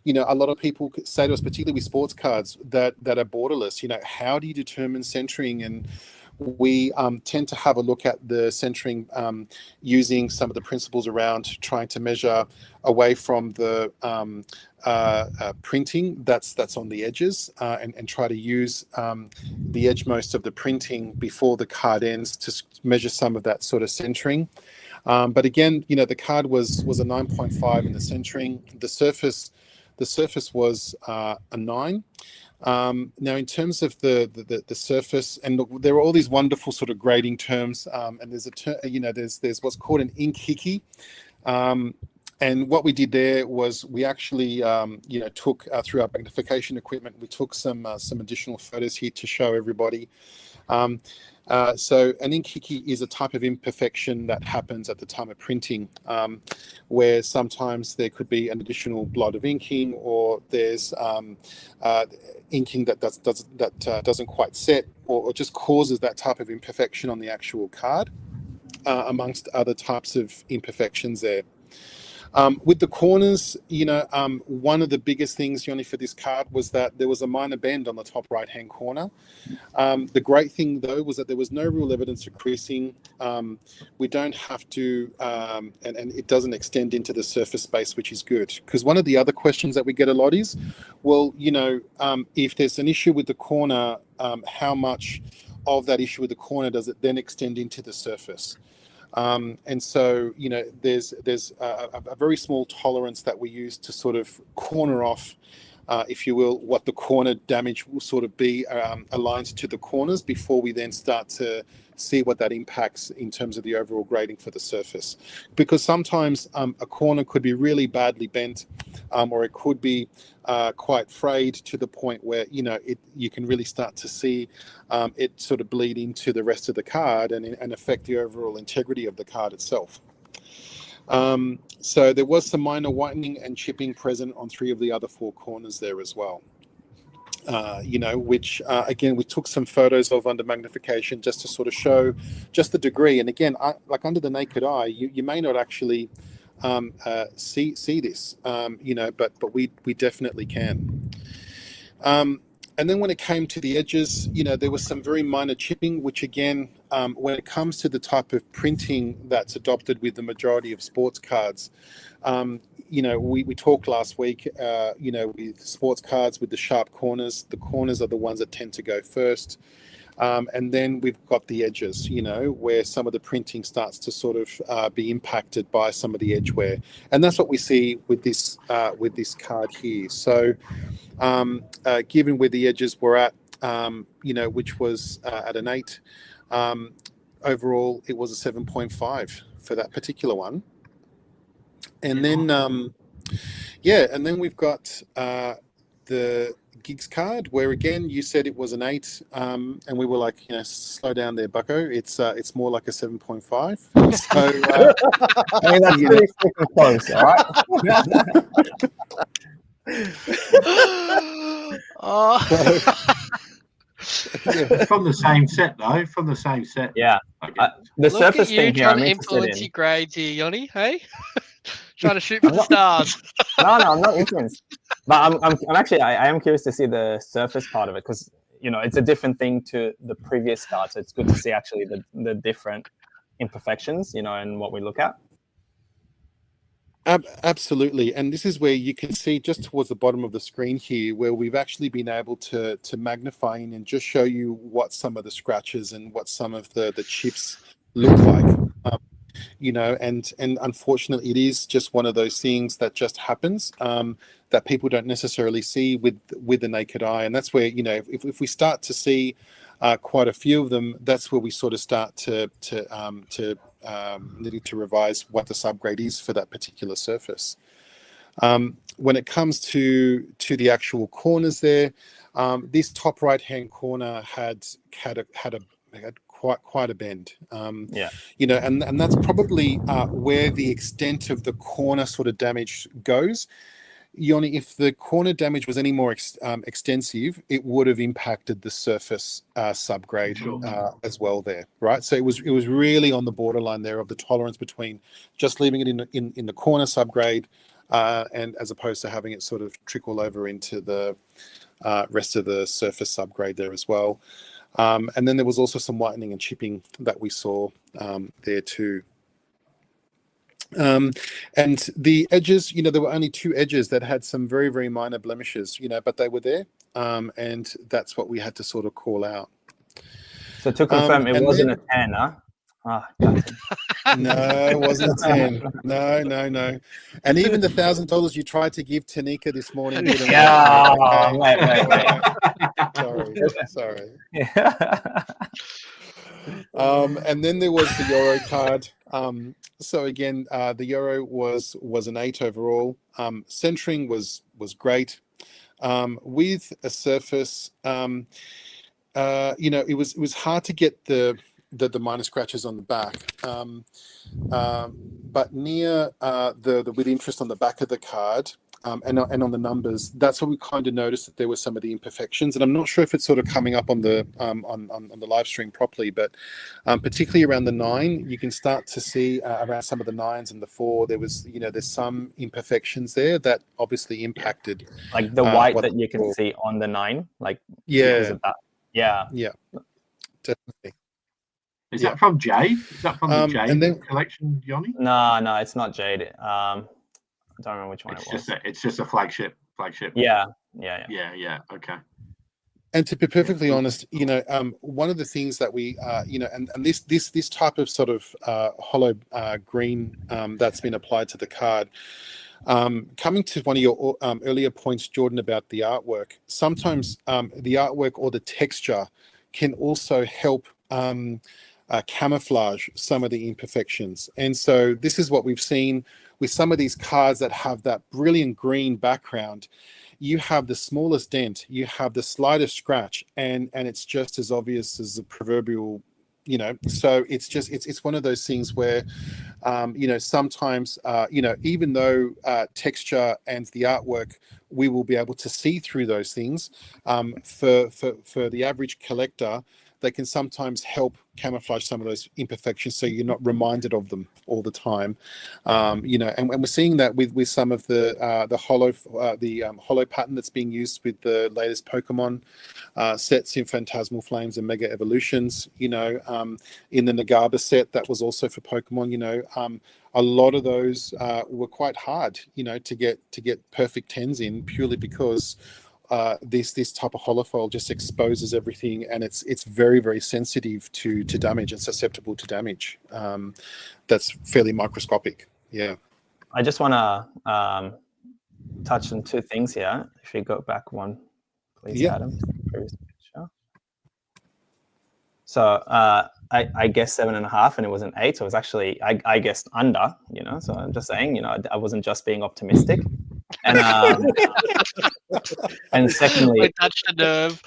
a lot of people say to us, particularly with sports cards that are borderless, how do you determine centering? And we tend to have a look at the centering using some of the principles around trying to measure away from the printing that's on the edges and try to use the edgemost of the printing before the card ends to measure some of that sort of centering. But again, the card was a 9.5 in the centering. The surface was a 9. Now, in terms of the surface, and look, there are all these wonderful sort of grading terms, and there's there's what's called an ink hickey. And what we did there was we actually, took through our magnification equipment, we took some additional photos here to show everybody. So an ink hickey is a type of imperfection that happens at the time of printing, where sometimes there could be an additional blot of inking, or there's inking that doesn't quite set, or just causes that type of imperfection on the actual card, amongst other types of imperfections there. With the corners, one of the biggest things, Yoni, for this card was that there was a minor bend on the top right-hand corner. The great thing, though, was that there was no real evidence of creasing. We don't have to, and it doesn't extend into the surface space, which is good. Because one of the other questions that we get a lot is, well, if there's an issue with the corner, how much of that issue with the corner does it then extend into the surface? And so, there's a very small tolerance that we use to sort of corner off, if you will, what the corner damage will sort of be aligned to the corners before we then start to see what that impacts in terms of the overall grading for the surface. Because sometimes a corner could be really badly bent, or it could be quite frayed to the point where you can really start to see it sort of bleed into the rest of the card and affect the overall integrity of the card itself. So there was some minor whitening and chipping present on 3 of the other 4 corners there as well. Which again, we took some photos of under magnification just to sort of show just the degree. And again, like under the naked eye, you may not actually see this, but we definitely can. And then when it came to the edges, there was some very minor chipping, which again, when it comes to the type of printing that's adopted with the majority of sports cards, we talked last week, with sports cards with the sharp corners. The corners are the ones that tend to go first. And then we've got the edges, where some of the printing starts to sort of be impacted by some of the edge wear. And that's what we see with this card here. So given where the edges were at, which was at an 8, overall it was a 7.5 for that particular one. And then, and then we've got the gigs card, where again you said it was an 8, and we were like, slow down there, Bucko. It's more like a 7.5. So I mean, that's pretty freaking close, all right? From the same set, though. From the same set. Yeah. The surface thing here, I'm trying to interested influence in. your grades here, Yoni. Hey, trying to shoot for the stars. No, I'm not influenced. But I'm actually, I am curious to see the surface part of it, because it's a different thing to the previous card. So it's good to see actually the different imperfections, and what we look at. Absolutely. And this is where you can see just towards the bottom of the screen here, where we've actually been able to magnify in and just show you what some of the scratches and what some of the chips look like. And unfortunately, it is just one of those things that just happens, that people don't necessarily see with the naked eye. And that's where, if we start to see quite a few of them, that's where we sort of start to needing to revise what the subgrade is for that particular surface. When it comes to the actual corners there, this top right hand corner had quite a bend. You know, and that's probably where the extent of the corner sort of damage goes. Yoni, if the corner damage was any more extensive, it would have impacted the surface subgrade as well there, right? So it was really on the borderline there of the tolerance between just leaving it in the corner subgrade and as opposed to having it sort of trickle over into the rest of the surface subgrade there as well. And then there was also some whitening and chipping that we saw there too. And the edges, you know, there were only 2 edges that had some very, very minor blemishes, you know, but they were there. And that's what we had to sort of call out. So to confirm, it wasn't a 10, huh? Ah, gotcha. No, it wasn't a 10. No. And even the $1,000 you tried to give Tanika this morning didn't work. Wait. Sorry. Yeah. And then there was the Euro card. So again, the Euro was an 8 overall. Centering was great. With a surface, you know, it was hard to get the minor scratches on the back. But near with interest on the back of the card, and on the numbers, that's where we kind of noticed that there were some of the imperfections. And I'm not sure if it's sort of coming up on the live stream properly, but particularly around the 9, you can start to see around some of the 9s and the 4, there was, you know, there's some imperfections there that obviously impacted. Like the white that you can see on the 9, like because of that. Yeah, definitely. Is that from Jade? Is that from the Jade collection, Yoni? No, it's not Jade. I don't remember which one it was. It's just a flagship. Yeah. Okay. And to be perfectly honest, you know, one of the things that we, you know, and this type of sort of hollow green that's been applied to the card, coming to one of your earlier points, Jordan, about the artwork, sometimes the artwork or the texture can also help camouflage some of the imperfections. And so this is what we've seen with some of these cards that have that brilliant green background. You have the smallest dent, you have the slightest scratch, and it's just as obvious as the proverbial, you know. So it's one of those things where you know, sometimes you know, even though texture and the artwork, we will be able to see through those things, for the average collector, they can sometimes help camouflage some of those imperfections, so you're not reminded of them all the time. You know, and we're seeing that with some of the hollow pattern that's being used with the latest Pokemon sets in Phantasmal Flames and Mega Evolutions. You know, in the Nagaba set that was also for Pokemon. You know, a lot of those were quite hard, you know, to get perfect 10s in, purely because this type of holofoil just exposes everything, and it's very, very sensitive to damage and susceptible to damage. That's fairly microscopic. Yeah. I just want to touch on 2 things here. If you go back one, please, Adam. Previous picture. So I guessed 7.5, and it was an 8. So it was actually I guessed under. You know, so I'm just saying, you know, I wasn't just being optimistic. And and secondly, I touched a nerve.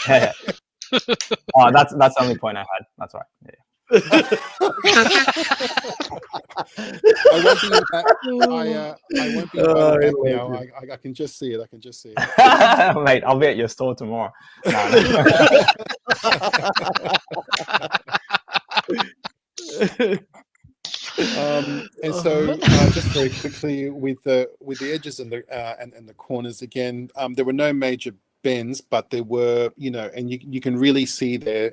Yeah. Oh, that's the only point I had. That's right. Yeah. I won't be back now. I can just see it. Mate, I'll be at your store tomorrow. And so just very quickly with the edges and the corners again, there were no major bends, but there were, you know, and you can really see there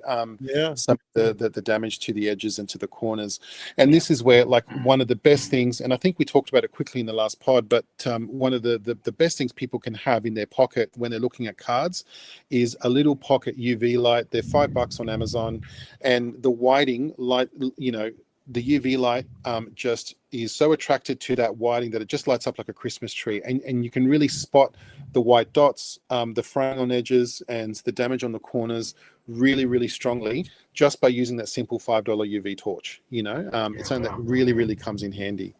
some of the damage to the edges and to the corners. And this is where, like, one of the best things, and I think we talked about it quickly in the last pod, but one of the best things people can have in their pocket when they're looking at cards is a little pocket UV light. They're $5 on Amazon, and the whiting light, you know, the UV light just is so attracted to that whiting that it just lights up like a Christmas tree, and you can really spot the white dots, the fraying on edges, and the damage on the corners really, really strongly just by using that simple $5 UV torch. You know, it's something that really, really comes in handy.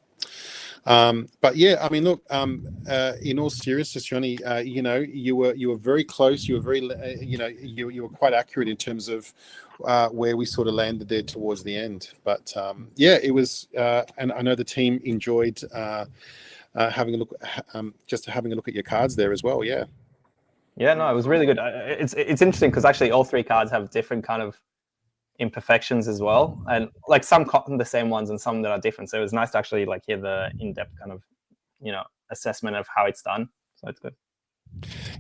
But yeah, I mean, look, in all seriousness, Johnny, you know, you were very close. You were very, you know, you were quite accurate in terms of where we sort of landed there towards the end. But yeah, it was, and I know the team enjoyed having a look, just having a look at your cards there as well. Yeah. Yeah, no, it was really good. It's interesting because actually all three cards have different kind of imperfections as well, and like some the same ones and some that are different. So it was nice to actually like hear the in-depth kind of, you know, assessment of how it's done. So it's good.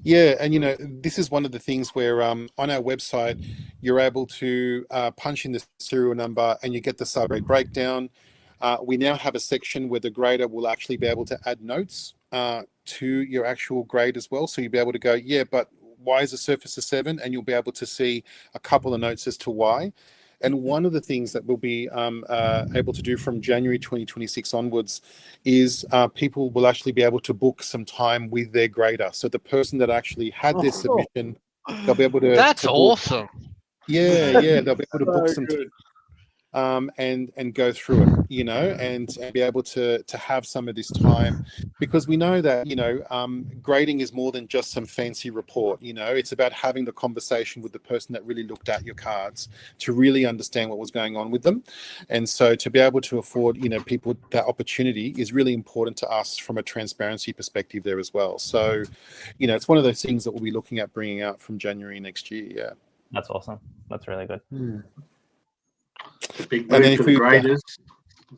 Yeah, and you know, this is one of the things where on our website you're able to punch in the serial number and you get the sub-grade breakdown. We now have a section where the grader will actually be able to add notes to your actual grade as well. So you'll be able to go, yeah, but why is the surface a 7? And you'll be able to see a couple of notes as to why. And one of the things that we'll be able to do from January 2026 onwards is people will actually be able to book some time with their grader. So the person that actually had their submission, they'll be able to. That's to awesome. book, yeah, they'll be able to book some time. And go through it, you know, and be able to have some of this time, because we know that, you know, grading is more than just some fancy report. You know, it's about having the conversation with the person that really looked at your cards to really understand what was going on with them. And so to be able to afford, you know, people that opportunity is really important to us from a transparency perspective there as well. So, you know, it's one of those things that we'll be looking at bringing out from January next year. Yeah, That's awesome. That's really good. A big move for the graders.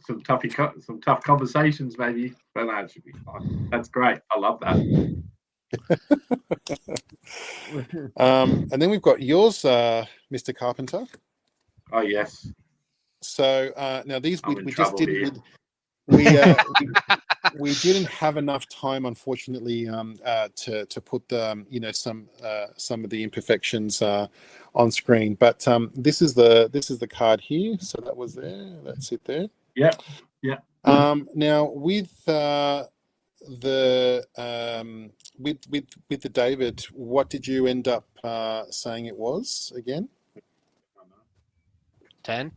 Some tough conversations, maybe, but that should be fine. That's great. I love that. And then we've got yours, Mr. Carpenter. Oh yes. So now these we just didn't. We didn't have enough time, unfortunately, to put the some of the imperfections on screen. But this is the card here. So that was there. That's it there. Yeah. Now with the David, what did you end up saying it was again? 10.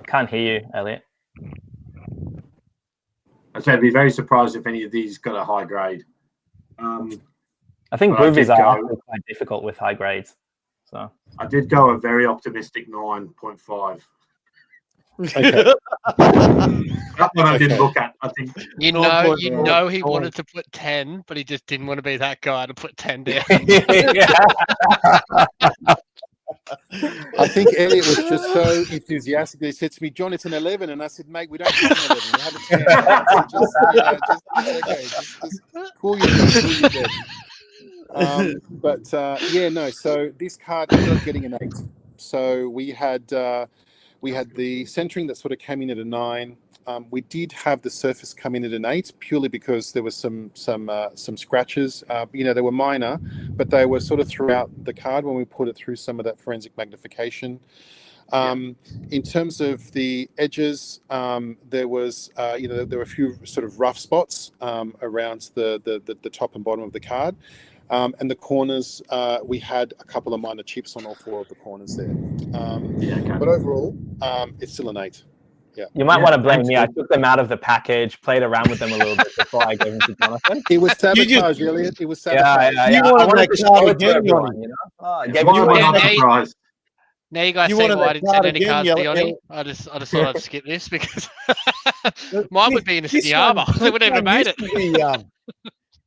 Can't hear you, Elliot. I'd say I'd be very surprised if any of these got a high grade. I think groovies are quite difficult with high grades. So I did go a very optimistic 9.5. Okay. That one I didn't look at. I think you know he wanted to put 10, but he just didn't want to be that guy to put 10 down. I think Elliot was just so enthusiastic. He said to me, "John, it's an 11," and I said, "Mate, we don't have an 11. We have a 10." Just cool your bed. Yeah, no. So this card ended up getting an 8. So we had the centering that sort of came in at a 9. We did have the surface come in at an 8 purely because there was some scratches. They were minor, but they were sort of throughout the card when we put it through some of that forensic magnification. In terms of the edges, there was there were a few sort of rough spots around the top and bottom of the card. And the corners, we had a couple of minor chips on all 4 of the corners there. But overall, it's still an 8. Yeah. You might want to blame me. I took them out of the package, played around with them a little bit before I gave them to Jonathan. It was sabotage, Elliot. It was sabotage. Yeah. You wanted to show it to everyone, Now you guys see why I didn't send any cards to Yoni. I just thought I'd skip this because mine would be in a Sydney Harbour. They wouldn't even have made it.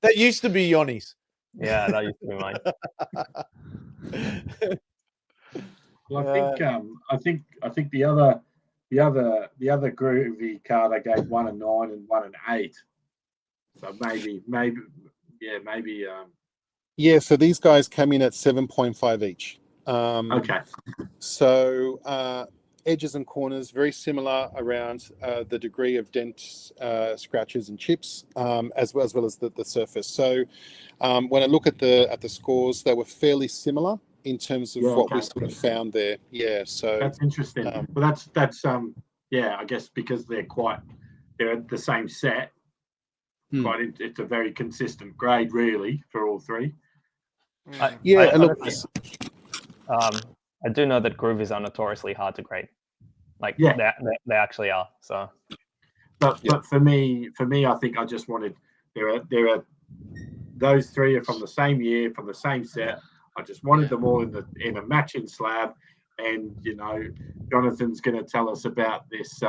That used to be Yoni's. Yeah, that used to be mine. Well, I think the other groovy card I gave 1 a 9 and 1 an 8. So maybe. Yeah. So these guys come in at 7.5 each. Okay. So edges and corners very similar around the degree of dents, scratches, and chips, as well as the surface. So when I look at the scores, they were fairly similar in terms of what we sort of found there. Yeah. So that's interesting. Well, that's I guess because they're at the same set. it's a very consistent grade, really, for all three. I do know that groovies are notoriously hard to grade. Like they actually are. So, but for me, I think I just wanted there are those three are from the same year, from the same set. I just wanted them all in a matching slab, and Jonathan's going to tell us about this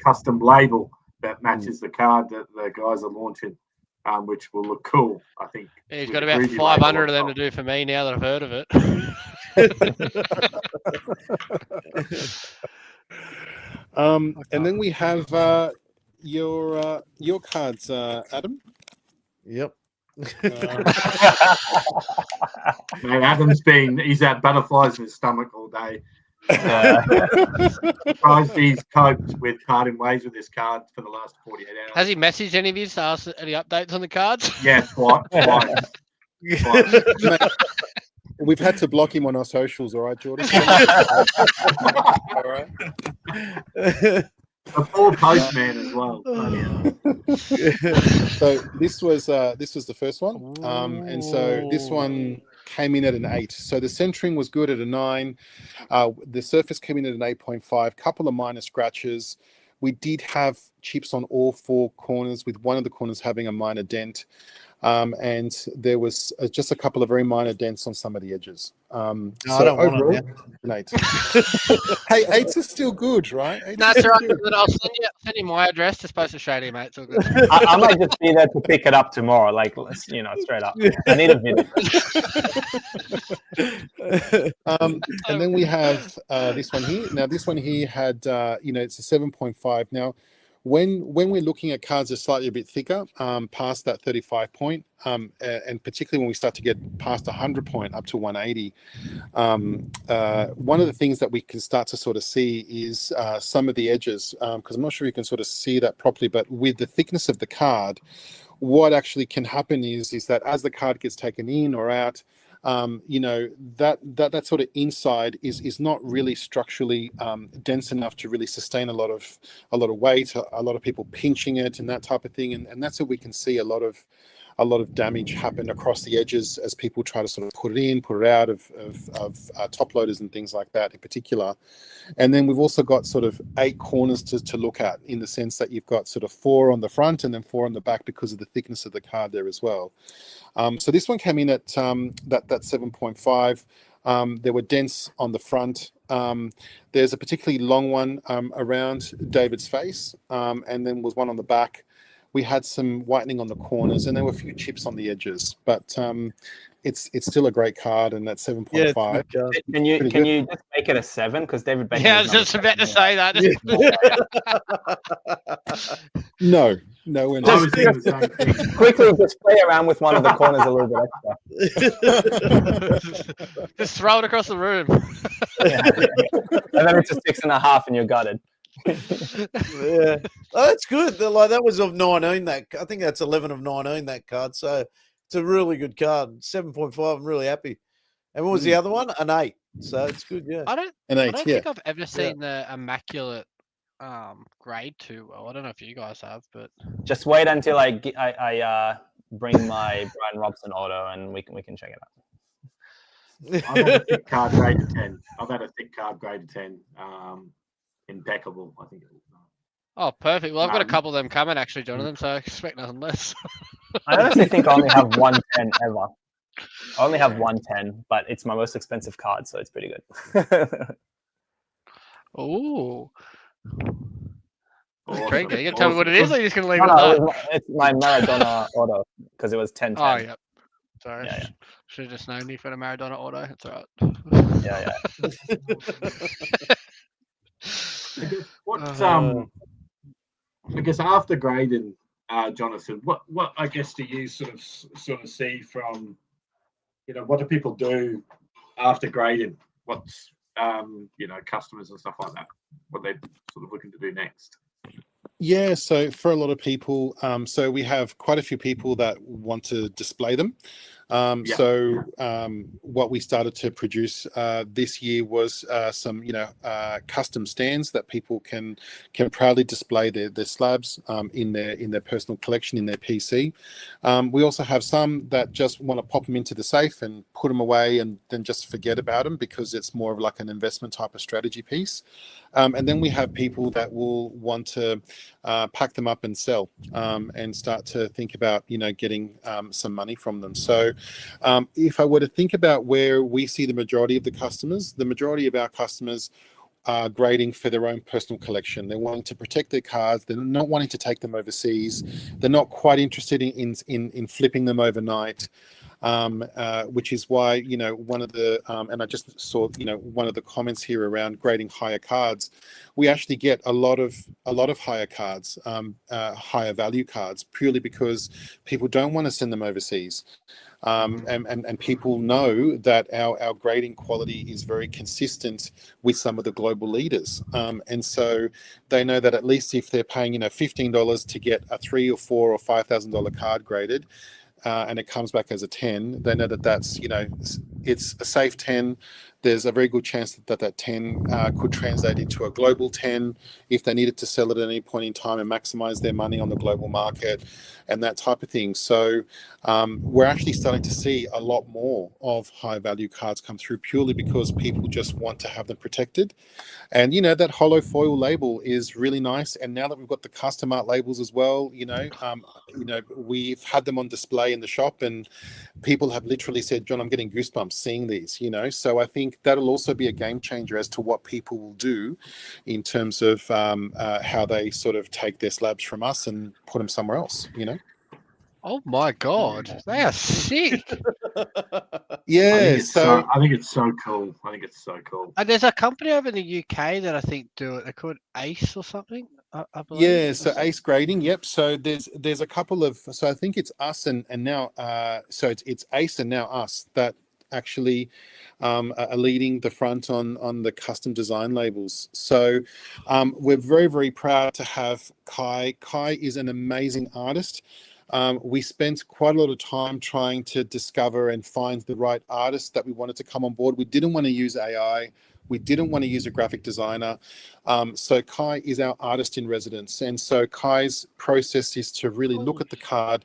custom label that matches the card that the guys are launching, which will look cool. I think he's got about 500 of them to do for me now that I've heard of it. And then we have your cards, Adam. Yep. Man, he's had butterflies in his stomach all day. Surprised he's coped with parting ways with this card for the last 48 hours. Has he messaged any of you to ask any updates on the cards? Yeah, twice. We've had to block him on our socials, all right, Jordan? All right. A poor postman as well. So this was the first one, and so this one came in at an 8. So the centering was good at a 9. The surface came in at an 8.5. Couple of minor scratches. We did have chips on all 4 corners, with one of the corners having a minor dent. And there was just a couple of very minor dents on some of the edges. So overall, an 8. Hey, 8s are still good, right? That's right. I'll send you my address. Just post it straight to you, mate. It's all good. I might just be there to pick it up tomorrow, like, straight up. I need a video. And then we have this one here. Now, this one here had, it's a 7.5. Now, when we're looking at cards that are slightly a bit thicker, past that 35 point, and particularly when we start to get past 100 point up to 180, one of the things that we can start to sort of see is some of the edges, because I'm not sure you can sort of see that properly, but with the thickness of the card, what actually can happen is that as the card gets taken in or out, that sort of inside is not really structurally dense enough to really sustain a lot of weight, a lot of people pinching it and that type of thing, and that's where we can see a lot of damage happen across the edges as people try to sort of put it out of top loaders and things like that in particular. And then we've also got sort of 8 corners to look at, in the sense that you've got sort of 4 on the front and then 4 on the back because of the thickness of the card there as well. So this one came in at that 7.5. There were dents on the front. There's a particularly long one around David's face, and then was one on the back. We had some whitening on the corners, and there were a few chips on the edges, but it's still a great card, and that's 7.5. Yeah, can you just make it a 7? Because David Beckham. Yeah, I was just about to say that. No, we're not. Quickly, just play around with one of the corners a little bit extra. Just throw it across the room. And then it's a 6.5, and you're gutted. Yeah, that's good. That was of 19. I think that's 11 of 19. That card. So it's a really good card. 7.5. I'm really happy. And what was the other one? An 8. So it's good. Yeah. I don't think I've ever seen the immaculate grade too well. I don't know if you guys have, but just wait until I bring my Brian Robson auto, and we can check it out. I've had a thick card grade of 10. Impeccable, I think it was. Oh, perfect. Well, I've got a couple of them coming, actually, Jonathan, so I expect nothing less. I honestly think I only have 110 ever. I only have 110, but it's my most expensive card, so it's pretty good. Ooh. Awesome. Are you going to tell me what it is, or are you just going to leave it at that? It's my Maradona auto, because it was 10. Oh, yeah. Sorry. Yeah. Should have just known you for the Maradona auto. It's all right. Yeah. I guess after grading, Jonathan, what I guess do you sort of see from, what do people do after grading? What's customers and stuff like that, what they're sort of looking to do next? Yeah, so for a lot of people, so we have quite a few people that want to display them. So what we started to produce this year was some, custom stands that people can proudly display their slabs in their personal collection, in their PC. We also have some that just want to pop them into the safe and put them away and then just forget about them, because it's more of like an investment type of strategy piece. And then we have people that will want to pack them up and sell, and start to think about, getting some money from them. So if I were to think about where we see the majority of our customers are grading for their own personal collection. They're wanting to protect their cards. They're not wanting to take them overseas. They're not quite interested in flipping them overnight. Which is why, one of the, and I just saw, one of the comments here around grading higher cards. We actually get a lot of higher cards, higher value cards, purely because people don't want to send them overseas. And people know that our grading quality is very consistent with some of the global leaders. And so they know that at least if they're paying, $15 to get a $3,000 or $4,000 or $5,000 card graded, and it comes back as a 10, they know that that's, it's a safe 10. There's a very good chance that 10 could translate into a global 10 if they needed to sell it at any point in time and maximize their money on the global market and that type of thing. So we're actually starting to see a lot more of high value cards come through, purely because people just want to have them protected. And, that hollow foil label is really nice. And now that we've got the custom art labels as well, we've had them on display in the shop, and people have literally said, John, I'm getting goosebumps seeing these, So I think that'll also be a game changer as to what people will do in terms of how they sort of take their slabs from us and put them somewhere else, Oh my God, they are sick. Yeah, I think it's so cool. And there's a company over in the UK that I think do it. They're called Ace or something, I believe. Yeah, so Ace Grading, yep. So there's a couple of, so I think it's us and now, so it's Ace and now us that actually are leading the front on the custom design labels. So we're very, very proud to have Kai. Kai is an amazing artist. We spent quite a lot of time trying to discover and find the right artist that we wanted to come on board. We didn't want to use AI. We didn't want to use a graphic designer. So Kai is our artist in residence. And so Kai's process is to really look at the card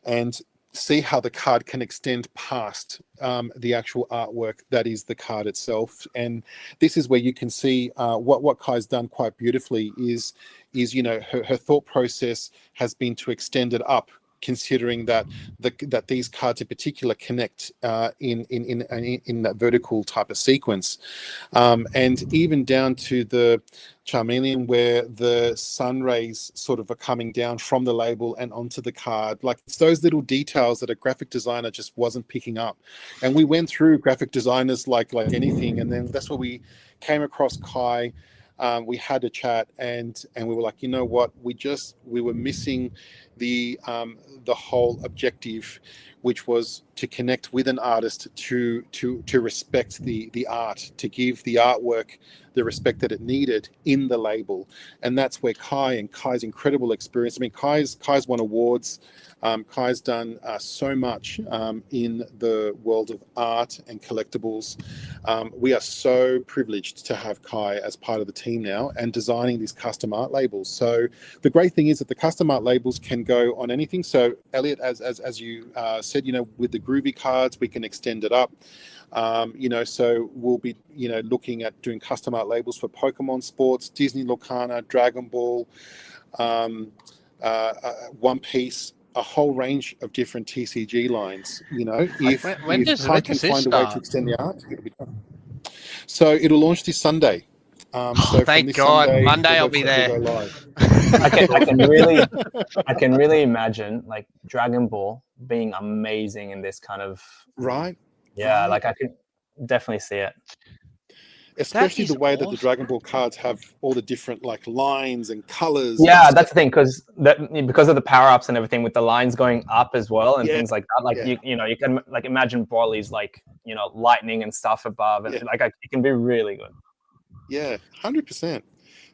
and see how the card can extend past the actual artwork that is the card itself. And this is where you can see what Kai's done quite beautifully is her thought process has been to extend it up, considering that these cards in particular connect in that vertical type of sequence, and even down to the Charmeleon, where the sun rays sort of are coming down from the label and onto the card. Like, it's those little details that a graphic designer just wasn't picking up. And we went through graphic designers like anything, and then that's where we came across Kai. We had a chat, and we were like, you know what, we were missing the whole objective, which was to connect with an artist, to respect the art, to give the artwork the respect that it needed in the label. And that's where Kai's incredible experience. I mean, Kai's won awards. Kai's done so much in the world of art and collectibles. We are so privileged to have Kai as part of the team now and designing these custom art labels. So the great thing is that the custom art labels can go on anything. So Elliot, as you said, with the groovy cards, we can extend it up. So we'll be, looking at doing custom art labels for Pokemon sports, Disney Lorcana, Dragon Ball, One Piece, a whole range of different TCG lines. If I can find a way to extend the art, it'll be done. So it'll launch this Sunday. So thank God, Sunday, Monday I'll be there. Will go live. I can really imagine like Dragon Ball being amazing in this kind of right. Like I could definitely see it. Especially the way that the Dragon Ball cards have all the different like lines and colors. Yeah, that's the thing, because of the power-ups and everything, with the lines going up as well and things like that. Like you can like imagine Broly's like lightning and stuff above, and it can be really good. Yeah, 100%.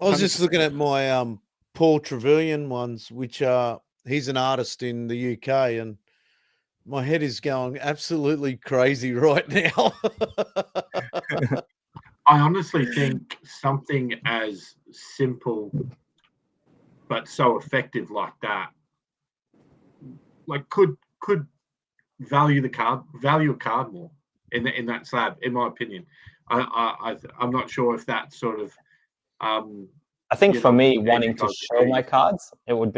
I was just looking at my Paul Trevelyan ones, which he's an artist in the UK, and My head is going absolutely crazy right now. I honestly think something as simple but so effective like that, like could value a card more in that slab, in my opinion. I'm not sure if that's sort of I think for me, if wanting you to guys show agree. my cards, it would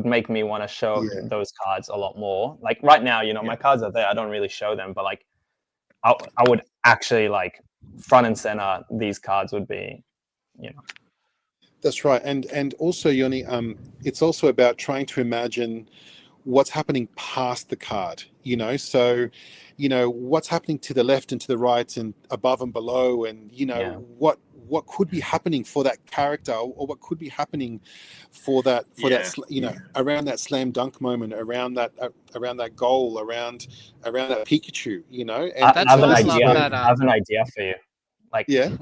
make me want to show those cards a lot more. Like right now, my cards are there. I don't really show them, but like I would actually like front and center these cards would be, That's right, and also, Yoni, it's also about trying to imagine what's happening past the card. So, what's happening to the left and to the right and above and below, and what could be happening for that character, or what could be happening for that around that slam dunk moment, around that goal, around that Pikachu. And I have an I idea. love that, I have an idea for you. Like, yeah.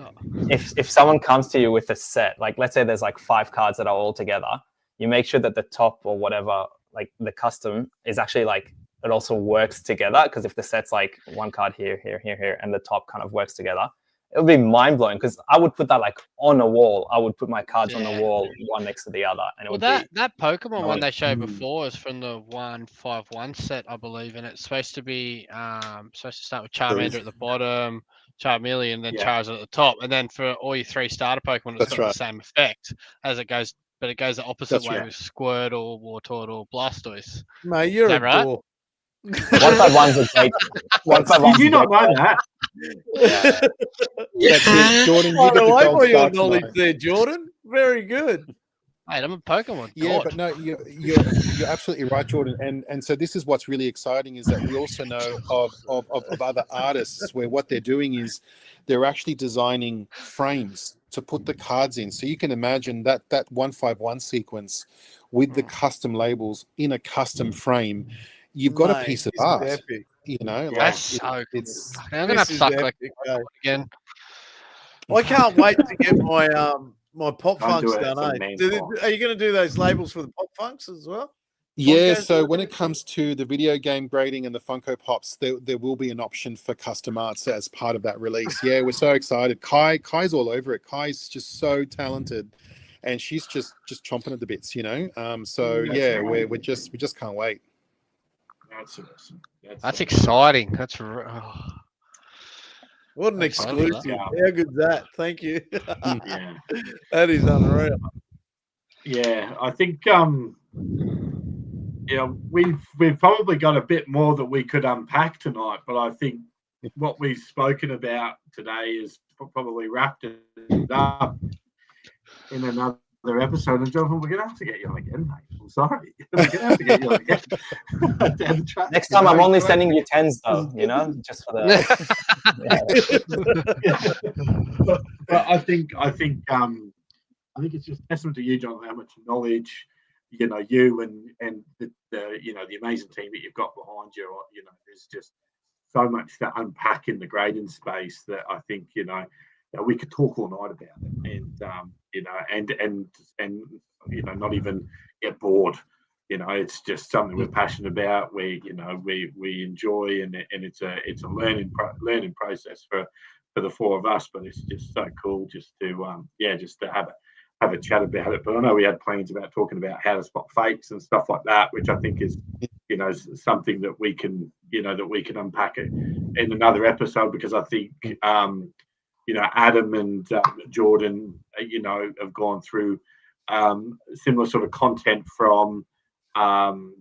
If someone comes to you with a set, like let's say there's like 5 cards that are all together, you make sure that the top or whatever, like the custom is actually like it also works together. Because if the set's like 1 card here, and the top kind of works together, it would be mind blowing. Because I would put that like on a wall. I would put my cards on the wall, one next to the other, and it would that be Pokemon one they showed before is from the 151 set, I believe, and it's supposed to be supposed to start with Charmander at the bottom, Charmeleon, and then Charizard at the top, and then for all your 3 starter Pokemon, it's got the same effect as it goes, but it goes the opposite way with Squirtle, Wartortle, Blastoise. Mate, you're Is that a right? dork. 151's a great. Did you not know that? That's it, Jordan. You By get the the way, gold for your star knowledge tonight. there, Jordan. Very good. Mate, I'm a Pokemon. Yeah, god. but no, you're absolutely right, Jordan. And so this is what's really exciting, is that we also know of other artists where what they're doing is they're actually designing frames to put the cards in. So you can imagine that 151 sequence with the custom labels in a custom frame. You've got a piece of art. Epic. That's so cool. I'm gonna have to start collecting again. I can't wait to get my my pop Don't funks do it, done. it's a Eh? man Are you going to do those labels for the pop funks as well? Yeah, Funkos? so when it comes to the video game grading and the Funko Pops, there will be an option for custom arts as part of that release. Yeah, we're so excited. Kai's all over it. Kai's just so talented, and she's just chomping at the bits, So yeah, we just can't wait. That's awesome. That's exciting. That's What an exclusive. Yeah. How good's that? Thank you. Yeah. That is unreal. Yeah, I think we've probably got a bit more that we could unpack tonight, but I think what we've spoken about today is probably wrapped it up in another episode. And Jonathan, we're gonna have to get you on again, mate. I'm sorry. We're gonna have to get you on again. Next time I'm only sending you 10s though, just for the but I think it's just testament to you, Jonathan, how much knowledge you and the amazing team that you've got behind you. There's just so much to unpack in the grading space that I think we could talk all night about it, and not even get bored. It's just something we're passionate about. We enjoy, and it's a learning process for the 4 of us. But it's just so cool just to have a chat about it. But I know we had plans about talking about how to spot fakes and stuff like that, which I think is something that we can unpack it in another episode, because I think Adam and Jordan have gone through similar sort of content from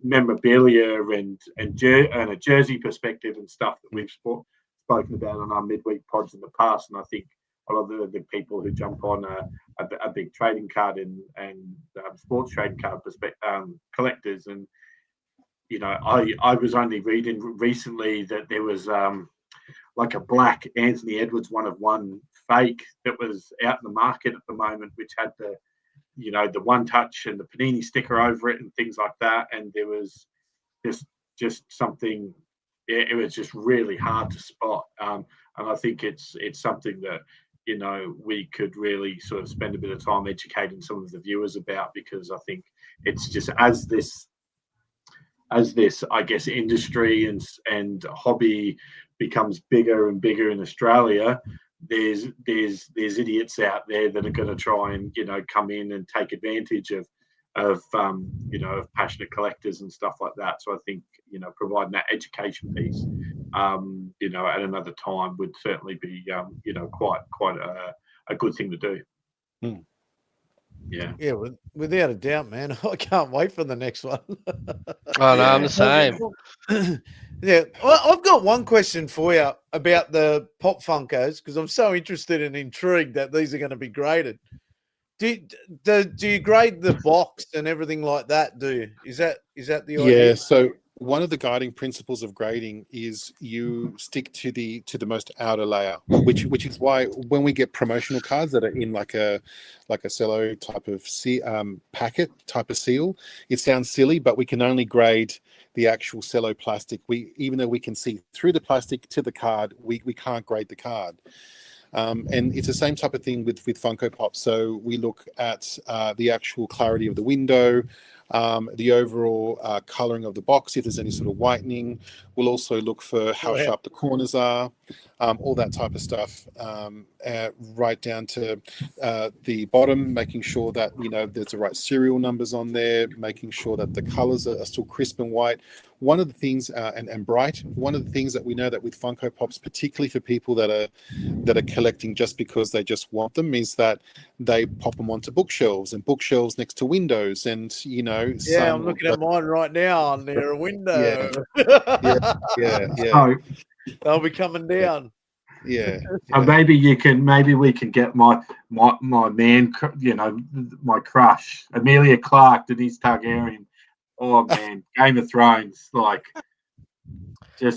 memorabilia and a jersey perspective and stuff that we've spoken about on our midweek pods in the past. And I think a lot of the people who jump on a big trading card and sports trading card collectors. And I was only reading recently that there was like a black Anthony Edwards 1/1 fake that was out in the market at the moment, which had the one touch and the Panini sticker over it and things like that. And there was just something. It was just really hard to spot. And I think it's something that we could really sort of spend a bit of time educating some of the viewers about, because I think it's just as as this, I guess, industry and hobby becomes bigger and bigger in Australia, there's idiots out there that are going to try and come in and take advantage of of passionate collectors and stuff like that. So I think providing that education piece at another time would certainly be quite a good thing to do. Mm. Yeah, without a doubt, man. I can't wait for the next one. Oh no, I'm the same. Yeah, well, I've got one question for you about the Pop Funkos because I'm so interested and intrigued that these are going to be graded. Do you grade the box and everything like that? Do you? Is that the idea? Yeah. So one of the guiding principles of grading is you stick to the most outer layer, which is why when we get promotional cards that are in like a cello type of packet type of seal, it sounds silly, but we can only grade the actual cello plastic. Even though we can see through the plastic to the card, we can't grade the card. And it's the same type of thing with Funko Pop. So we look at the actual clarity of the window, the overall coloring of the box, if there's any sort of whitening. We'll also look for how sharp the corners are, all that type of stuff, right down to the bottom, making sure that there's the right serial numbers on there, making sure that the colors are still crisp and white. One of the things and bright. One of the things that we know that with Funko Pops, particularly for people that are collecting just because they just want them, is that they pop them onto bookshelves and bookshelves next to windows, and Yeah, I'm looking at mine right now near a window. Yeah. So, they'll be coming down. Yeah. Maybe we can get my man, my crush, Amelia Clark, Denise Targaryen. Oh man, Game of Thrones, like.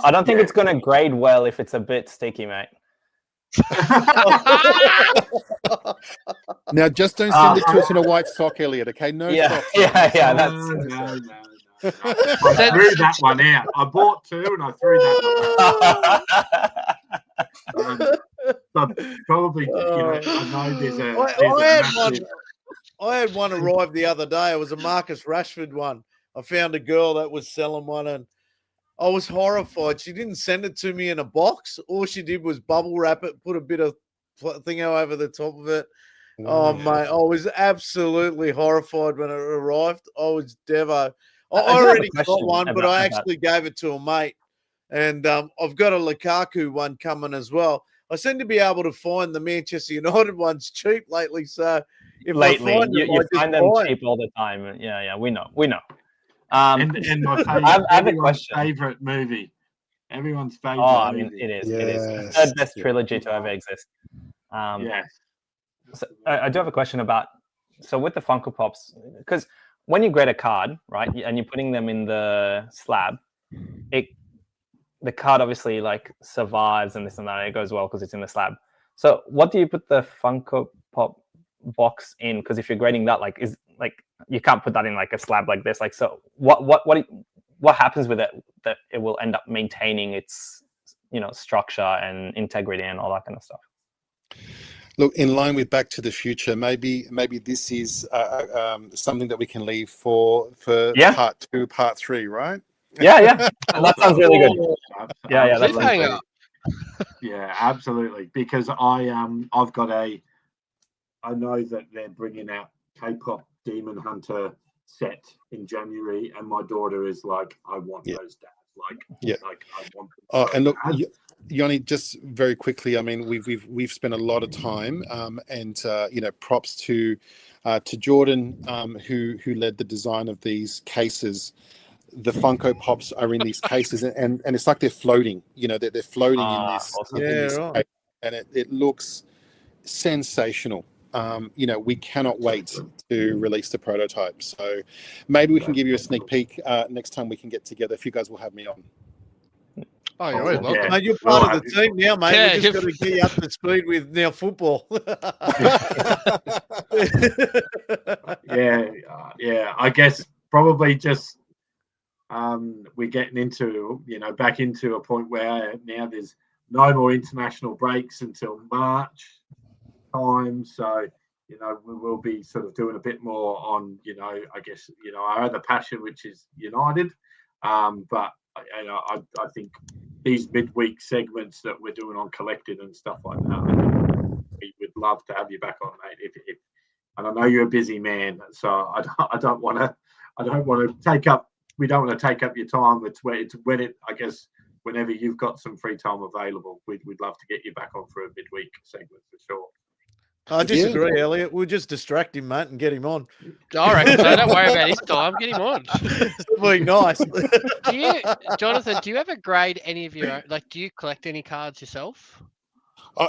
I don't think it's going to grade well if it's a bit sticky, mate. Now, just don't send it to us in a white sock, Elliot. Okay, no socks. Yeah. That's no. I threw that one out. I bought two and I threw that one out. Probably, I know there's a. I had one arrive the other day. It was a Marcus Rashford one. I found a girl that was selling one, and I was horrified. She didn't send it to me in a box. All she did was bubble wrap it, put a bit of thingo over the top of it. Oh, mate, I was absolutely horrified when it arrived. I was devo. I already got one, but I actually gave it to a mate. And I've got a Lukaku one coming as well. I seem to be able to find the Manchester United ones cheap lately. So if I find them, you find them cheap all the time. Yeah, we know. And my favorite, everyone's favorite movie. Everyone's favorite. Oh, I mean, movie. it is. It is the third best trilogy to ever exist. Yes. So I do have a question about. So with the Funko Pops, because when you grade a card, right, and you're putting them in the slab, the card obviously like survives and this and that. It goes well because it's in the slab. So what do you put the Funko Pop box in? Because if you're grading that, you can't put that in like a slab like this. Like, so what happens with it that it will end up maintaining its structure and integrity and all that kind of stuff? Look, in line with Back to the Future, maybe this is something that we can leave for part 2, part 3, right? Yeah. That sounds really good. Yeah, that's cliffhanger. Yeah, absolutely. Because I know that they're bringing out K-pop Demon Hunter set in January, and my daughter is like, I want those dads. Like I want them. And look, Yoni, just very quickly. I mean, we've spent a lot of time, and props to Jordan, who led the design of these cases. The Funko Pops are in these cases, and it's like they're floating. They're floating in this. Awesome. In this case, and it looks sensational. We cannot wait to release the prototype. So maybe we can give you a sneak peek next time we can get together, if you guys will have me on. Oh, you're always welcome. Mate, you're part of the team now, mate. Yeah, we just got to get you up to speed with now football. Yeah. I guess probably just we're getting into back into a point where now there's no more international breaks until March time, so we will be sort of doing a bit more on I guess our other passion, which is United, But I think these midweek segments that we're doing on collecting and stuff like that, we would love to have you back on, mate. If and I know you're a busy man, so I don't want to take up. We don't want to take up your time. It's when it. I guess whenever you've got some free time available, we'd love to get you back on for a midweek segment for sure. I disagree, Elliot. We'll just distract him, mate, and get him on. I reckon so. Don't worry about his time. Get him on. It'll be nice. Jonathan, do you ever grade any of your own? Like, do you collect any cards yourself?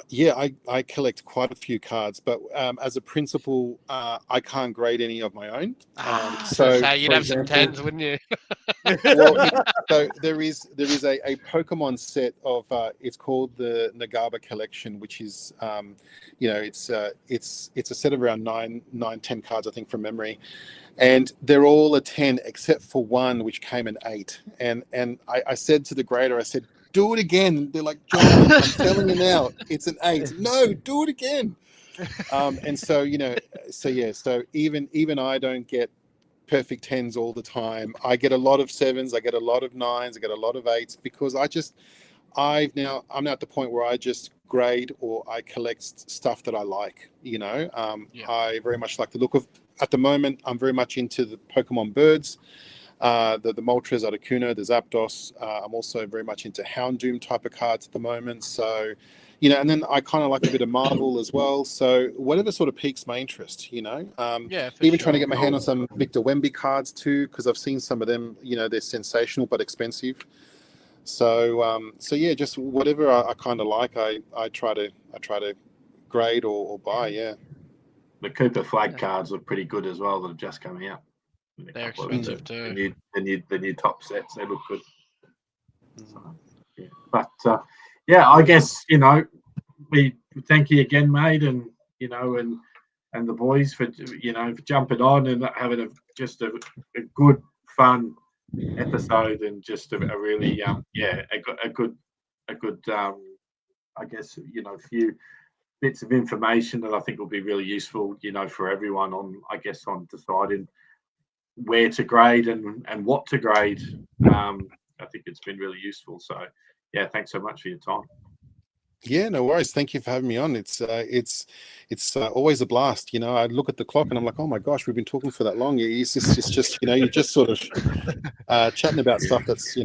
Yeah, I collect quite a few cards, but as a principal, I can't grade any of my own. So you'd have some tens, wouldn't you? Well, so there is a Pokemon set of it's called the Nagaba collection, which is it's a set of around 10 cards, I think, from memory, and they're all a 10 except for one which came an 8. And I said to the grader, I said, do it again. They're like, John, I'm telling you now, it's an 8. No, do it again. And so so even I don't get perfect 10s all the time. I get a lot of 7s, I get a lot of 9s, I get a lot of 8s, because I'm now at the point where I just grade or I collect stuff that I like. I very much like the look of. At the moment, I'm very much into the Pokemon birds. The Moltres, Articuno, the Zapdos. I'm also very much into Houndoom type of cards at the moment. So, and then I kind of like a bit of Marvel as well. So whatever sort of piques my interest, even trying to get my hand on some Victor Wemby cards too, because I've seen some of them. They're sensational but expensive. So yeah, just whatever I kind of like, I try to grade or buy. Yeah. The Cooper flag cards are pretty good as well. That have just come out. They're expensive too. The new top sets, they look good. So, yeah. But I guess we thank you again, mate, and and the boys for for jumping on and having a good fun episode, and just a really a good I guess few bits of information that I think will be really useful for everyone on deciding where to grade and what to grade. I think it's been really useful. So yeah, thanks so much for your time. Yeah, no worries. Thank you for having me on. It's always a blast. I look at the clock and I'm like, oh my gosh, we've been talking for that long. It's just you're just sort of chatting about stuff that's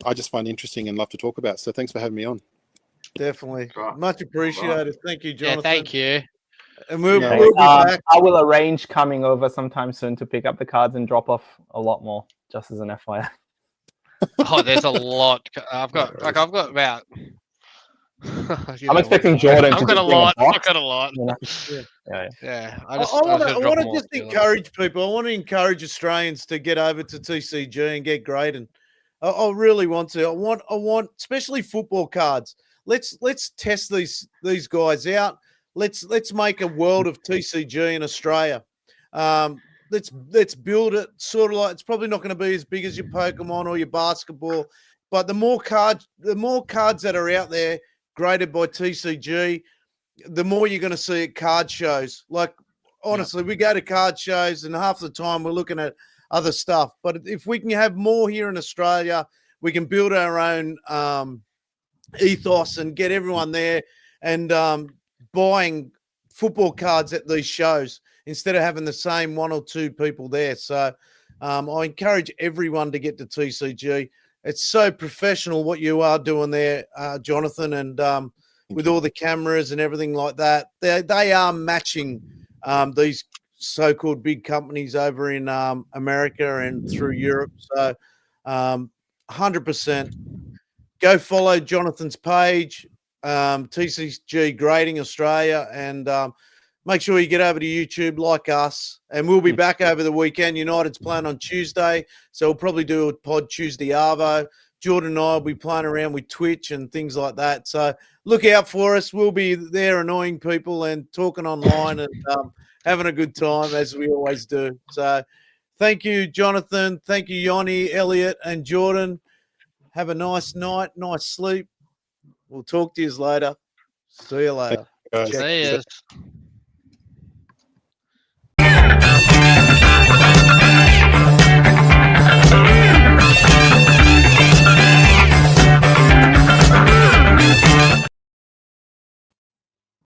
I just find interesting and love to talk about. So thanks for having me on. Definitely, much appreciated. Thank you, Jonathan. Yeah, thank you. And we'll be back. I will arrange coming over sometime soon to pick up the cards and drop off a lot more, just as an FYI. Oh, there's a lot. I've got about. I'm expecting Jordan. I've got a lot. I've got a lot. Yeah. I want to just encourage people. I want to encourage Australians to get over to TCG and get grading. I really want to. I want, especially football cards. Let's test these guys out. Let's make a world of TCG in Australia. Let's build it sort of like, it's probably not going to be as big as your Pokemon or your basketball, but the more cards that are out there graded by TCG, the more you're going to see at card shows. Like, honestly, we go to card shows and half the time we're looking at other stuff. But if we can have more here in Australia, we can build our own ethos and get everyone there and buying football cards at these shows instead of having the same one or two people there. So I encourage everyone to get to TCG. It's so professional what you are doing there, Jonathan, and with all the cameras and everything like that. They are matching these so-called big companies over in America and through Europe. So 100%. Go follow Jonathan's page, TCG Grading Australia, and make sure you get over to YouTube like us. And we'll be back over the weekend. United's playing on Tuesday, so we'll probably do a pod Tuesday Arvo. Jordan and I will be playing around with Twitch and things like that. So look out for us. We'll be there annoying people and talking online and having a good time, as we always do. So thank you, Jonathan. Thank you, Yoni, Elliot, and Jordan. Have a nice night, nice sleep. We'll talk to you later. See you later. See you.